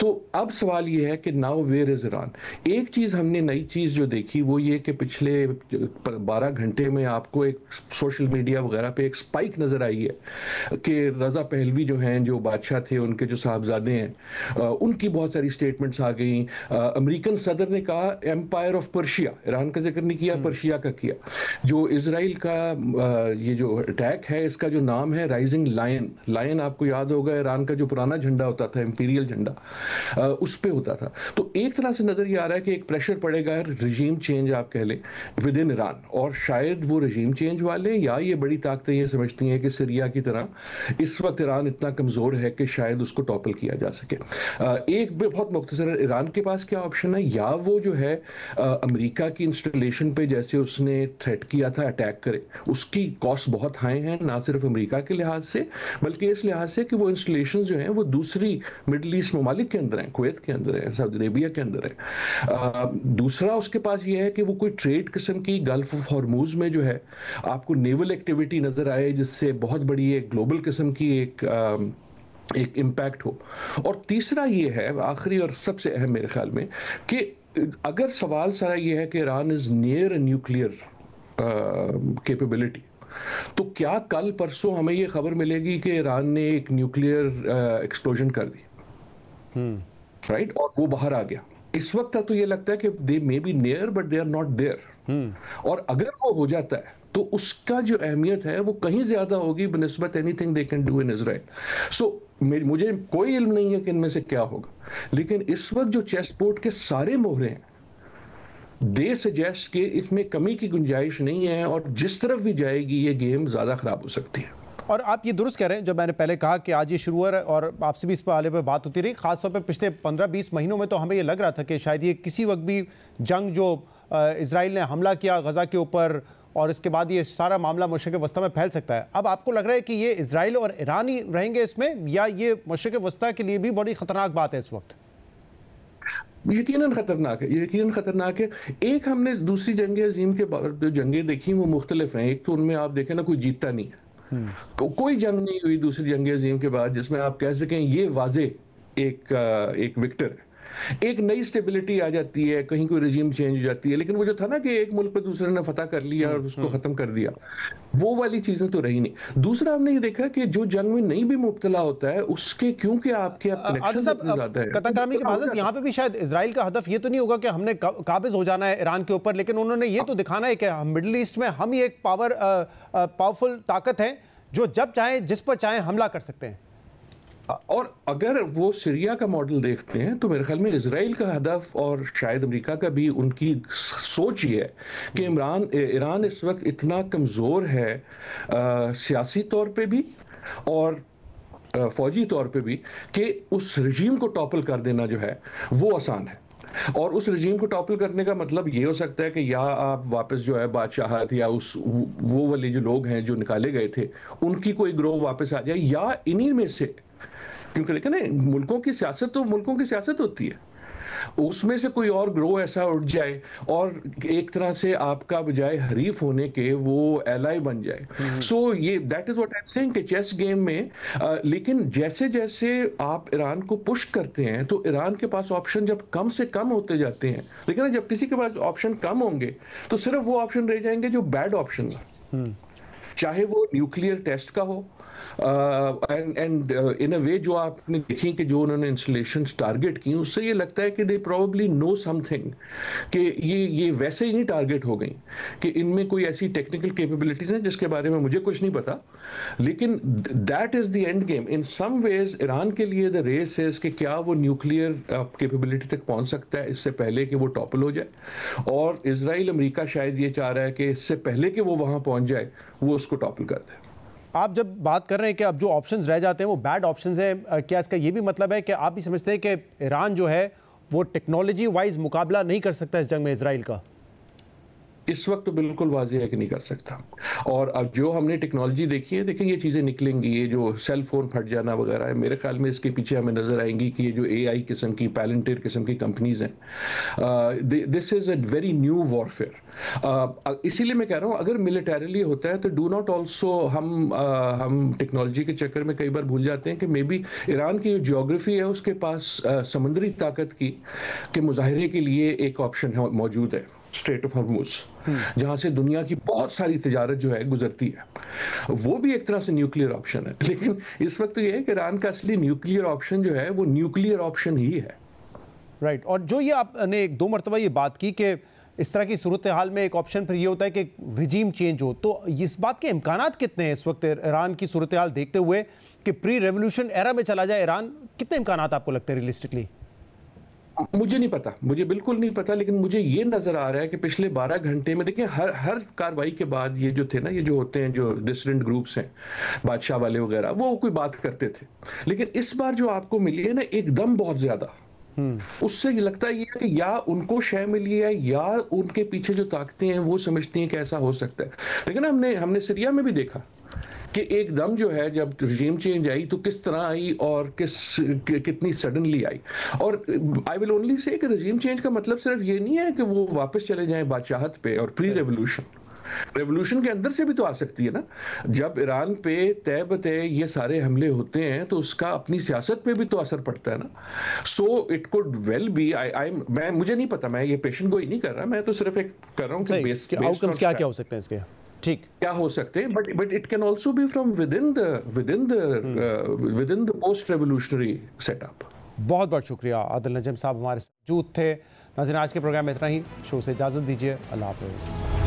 [SPEAKER 9] तो अब सवाल ये है कि नाउ वेयर इज ईरान। एक चीज हमने नई चीज जो देखी वो ये कि पिछले 12 घंटे में आपको एक सोशल मीडिया वगैरह पे एक स्पाइक नजर आई है कि रजा पहलवी जो हैं, जो बादशाह थे, उनके जो साहबजादे हैं, उनकी बहुत सारी स्टेटमेंट्स आ गई। अमेरिकन सदर ने कहा एम्पायर ऑफ पर्शिया, ईरान का जिक्र नहीं किया, पर्शिया का किया। जो इजराइल का ये जो अटैक है, इसका जो नाम है राइजिंग लायन। लायन आपको याद होगा ईरान का जो पुराना झंडा होता था, इंपीरियल झंडा, उस पे होता था। तो एक तरह से नजर ये आ रहा है कि एक प्रेशर पड़ेगा, रिजीम चेंज आप कह लें, विद इन ईरान। और शायद वो रिजीम चेंज वाले या ये बड़ी ताकतें ये समझती हैं कि सीरिया की तरह इस वक्त ईरान इतना कमजोर है कि शायद उसको टॉपल किया जा सके। एक बहुत मुख्तसर, ईरान के पास क्या ऑप्शन है, या वो जो है अमेरिका की इंस्टॉलेशन पे जैसे उसने थ्रेट किया था अटैक करे, उसकी कॉस्ट बहुत हाई है, ना सिर्फ अमेरिका के लिहाज से बल्कि इस लिहाज से कि वो इंस्टॉलेशन जो हैं वो दूसरी मिडल ईस्ट ममालिक के अंदर हैं, कुवैत के अंदर है, सऊदी अरेबिया के अंदर है। दूसरा उसके पास ये है कि वो कोई ट्रेड किस्म की गल्फ ऑफ हॉर्मूज में जो है आपको नेवल एक्टिविटी नजर आए, जिससे बहुत बड़ी एक ग्लोबल किस्म की एक इम्पैक्ट हो। और तीसरा ये है, आखिरी और सबसे अहम मेरे ख्याल में, कि अगर सवाल सारा ये है कि Iran is near nuclear capability, तो क्या कल परसों हमें ये खबर मिलेगी कि ईरान ने एक न्यूक्लियर एक्सप्लोजन कर दी, राइट, और वो बाहर आ गया। इस वक्त तो ये लगता है कि they may be near but they are not there. और अगर वो हो जाता है तो उसका जो अहमियत है वो कहीं ज्यादा होगी बनिस्बत anything they can do in Israel. So मुझे कोई इल्म नहीं है कि इनमें से क्या होगा, लेकिन इस वक्त जो चेस बोर्ड के सारे मोहरे हैं, दे सजेस्ट कि इसमें कमी की गुंजाइश नहीं है, और जिस तरफ भी जाएगी ये गेम ज्यादा खराब हो सकती है।
[SPEAKER 1] और आप ये दुरुस्त कह रहे हैं, जब मैंने पहले कहा कि आज ये शुरू हुआ है और आपसे भी इस वाले पर बात होती रही, खासतौर पे पिछले 15-20 महीनों में तो हमें ये लग रहा था कि शायद ये किसी वक्त भी जंग जो इजराइल ने हमला किया गजा के ऊपर और इसके बाद ये सारा मामला मशरिक़ वस्ता में फैल सकता है। अब आपको लग रहा है कि ये इजराइल और ईरान ही रहेंगे इसमें, या ये मशरिक़ वस्ता के लिए भी बड़ी ख़तरनाक बात है इस वक्त?
[SPEAKER 9] यकीनन खतरनाक है, यकीनन खतरनाक है। एक हमने दूसरी जंग अजीम के बाद जो जंगें देखी वो मुख्तलिफ हैं। एक तो उनमें आप देखें ना, कोई जीतता नहीं है, कोई जंग नहीं हुई दूसरी जंग अजीम के बाद जिसमें आप कह सकें ये वाजे एक विक्टर है। एक नई स्टेबिलिटी आ जाती है, कहीं कोई रजीम चेंज हो जाती है, लेकिन वो जो था ना कि एक मुल्क पे दूसरे ने फतह कर लिया और उसको खत्म कर दिया, वो वाली चीजें तो रही नहीं। दूसरा हमने ये देखा कि जो जंग में नहीं भी मुब्तला होता है उसके क्योंकि आपके कनेक्शन इतने ज्यादा है।
[SPEAKER 1] कतरगामी की माज़रत, यहाँ पे भी शायद इजराइल का हदफ ये तो नहीं होगा कि हमने काबिज हो जाना है ईरान के ऊपर, लेकिन उन्होंने ये तो दिखाना है कि मिडिल ईस्ट में हम ही एक पावरफुल ताकत है जो जब चाहे जिस पर चाहे हमला कर सकते हैं।
[SPEAKER 9] और अगर वो सीरिया का मॉडल देखते हैं तो मेरे ख्याल में इजराइल का हदफ और शायद अमेरिका का भी, उनकी सोच ये है कि ईरान इस वक्त इतना कमज़ोर है सियासी तौर पे भी और फौजी तौर पे भी कि उस रजीम को टॉपल कर देना जो है वो आसान है। और उस रजीम को टॉपल करने का मतलब ये हो सकता है कि या आप वापस जो है बादशाहत या उस वो वाले जो लोग हैं जो निकाले गए थे उनकी कोई ग्रोह वापस आ जाए, या इन्हीं में से, क्योंकि लेकिन मुल्कों की सियासत तो मुल्कों की सियासत होती है, उसमें से कोई और ग्रोह ऐसा उठ जाए और एक तरह से आपका बजाय हरीफ होने के वो एलाई बन जाए। सो ये that is what I am saying कि चेस गेम में लेकिन जैसे जैसे आप ईरान को पुश करते हैं तो ईरान के पास ऑप्शन जब कम से कम होते जाते हैं, लेकिन जब किसी के पास ऑप्शन कम होंगे तो सिर्फ वो ऑप्शन रह जाएंगे जो बैड ऑप्शन है, चाहे वो न्यूक्लियर टेस्ट का हो एंड इन अ वे जो आपने देखी कि जो उन्होंने इंस्टॉलेशंस टारगेट की उससे ये लगता है कि दे प्रोबेबली नो समथिंग कि ये वैसे ही नहीं टारगेट हो गई कि इनमें कोई ऐसी टेक्निकल कैपेबिलिटीज हैं जिसके बारे में मुझे कुछ नहीं पता, लेकिन that is the end game in some ways. Iran के लिए द रेस है कि क्या वो न्यूक्लियर कैपेबिलिटी तक पहुंच सकता है इससे पहले कि वो टॉपल हो जाए, और इजराइल अमेरिका शायद ये चाह रहा है कि इससे पहले कि वो वहां पहुंच जाए वो उसको टॉपल कर दे।
[SPEAKER 1] आप जब बात कर रहे हैं कि अब जो ऑप्शंस रह जाते हैं वो बैड ऑप्शंस हैं, क्या इसका ये भी मतलब है कि आप भी समझते हैं कि ईरान जो है वो टेक्नोलॉजी वाइज मुकाबला नहीं कर सकता इस जंग में इजराइल का?
[SPEAKER 9] इस वक्त तो बिल्कुल वाज़ेह है कि नहीं कर सकता। और अब जो हमने टेक्नोलॉजी देखी है, देखिए ये चीज़ें निकलेंगी, ये जो सेल फोन फट जाना वगैरह है, मेरे ख्याल में इसके पीछे हमें नज़र आएंगी कि ये जो AI किस्म की पैलेंटियर किस्म की कंपनीज हैं, this is a very new warfare. इसीलिए मैं कह रहा हूँ अगर मिलिटरीली होता है तो डू नॉट ऑल्सो हम टेक्नोलॉजी के चक्कर में कई बार भूल जाते हैं कि मे बी ईरान की जो जियोग्राफी है उसके पास समुद्री ताकत की के मुजाहरे के लिए एक ऑप्शन मौजूद है, स्ट्रेट ऑफ हॉर्मुज, जहां से दुनिया की बहुत सारी तिजारत जो है गुजरती है, वो भी एक तरह से न्यूक्लियर ऑप्शन है। लेकिन इस वक्त तो ये है कि ईरान का असली न्यूक्लियर ऑप्शन जो है वो न्यूक्लियर ऑप्शन ही है।
[SPEAKER 1] राइट। और जो ये आपने 2 मरतबा ये बात की कि इस तरह की सूरत हाल में एक ऑप्शन फिर ये होता है कि रिजीम चेंज हो, तो इस बात के इम्कानात कितने हैं इस वक्त ईरान की सूरत हाल देखते हुए कि प्री रेवोल्यूशन एरा में चला जाए ईरान? कितने इम्कानात आपको लगते हैं रियलिस्टिकली?
[SPEAKER 9] मुझे नहीं पता, मुझे बिल्कुल नहीं पता, लेकिन मुझे ये नजर आ रहा है कि पिछले 12 घंटे में देखिए हर कार्रवाई के बाद ये जो थे ना, ये जो होते हैं जो डिसरेंट ग्रुप्स हैं बादशाह वाले वगैरह, वो कोई बात करते थे, लेकिन इस बार जो आपको मिली है ना एकदम बहुत ज्यादा, उससे लगता है कि या उनको शय मिली है या उनके पीछे जो ताकतें हैं वो समझती हैं कि ऐसा हो सकता है। लेकिन हमने सीरिया में भी देखा कि एकदम जो है जब रिजीम चेंज आई तो किस तरह आई और कितनी सडनली आई। और आई विल ओनली से कि रिजीम चेंज का मतलब सिर्फ ये नहीं है कि वो वापस चले जाएं बादशाहत पे और प्री रेवोल्यूशन के अंदर से भी तो आ सकती है ना। जब ईरान पे तय बतय ये सारे हमले होते हैं तो उसका अपनी सियासत पे भी तो असर पड़ता है ना। So it could well be, मैं मुझे नहीं पता, मैं ये पेशेंट गोई नहीं कर रहा, मैं तो सिर्फ एक कर रहा हूँ कि
[SPEAKER 1] आउटकम्स क्या हो सकते हैं इसके, ठीक
[SPEAKER 9] क्या हो सकते हैं, but it can also be from with in the post revolutionary setup.
[SPEAKER 1] बहुत बहुत शुक्रिया आदिल नजम साहब हमारे साथ मौजूद थे। नाज़रीन आज के प्रोग्राम में इतना ही, शो से इजाज़त दीजिए, अल्लाह हाफ़िज़।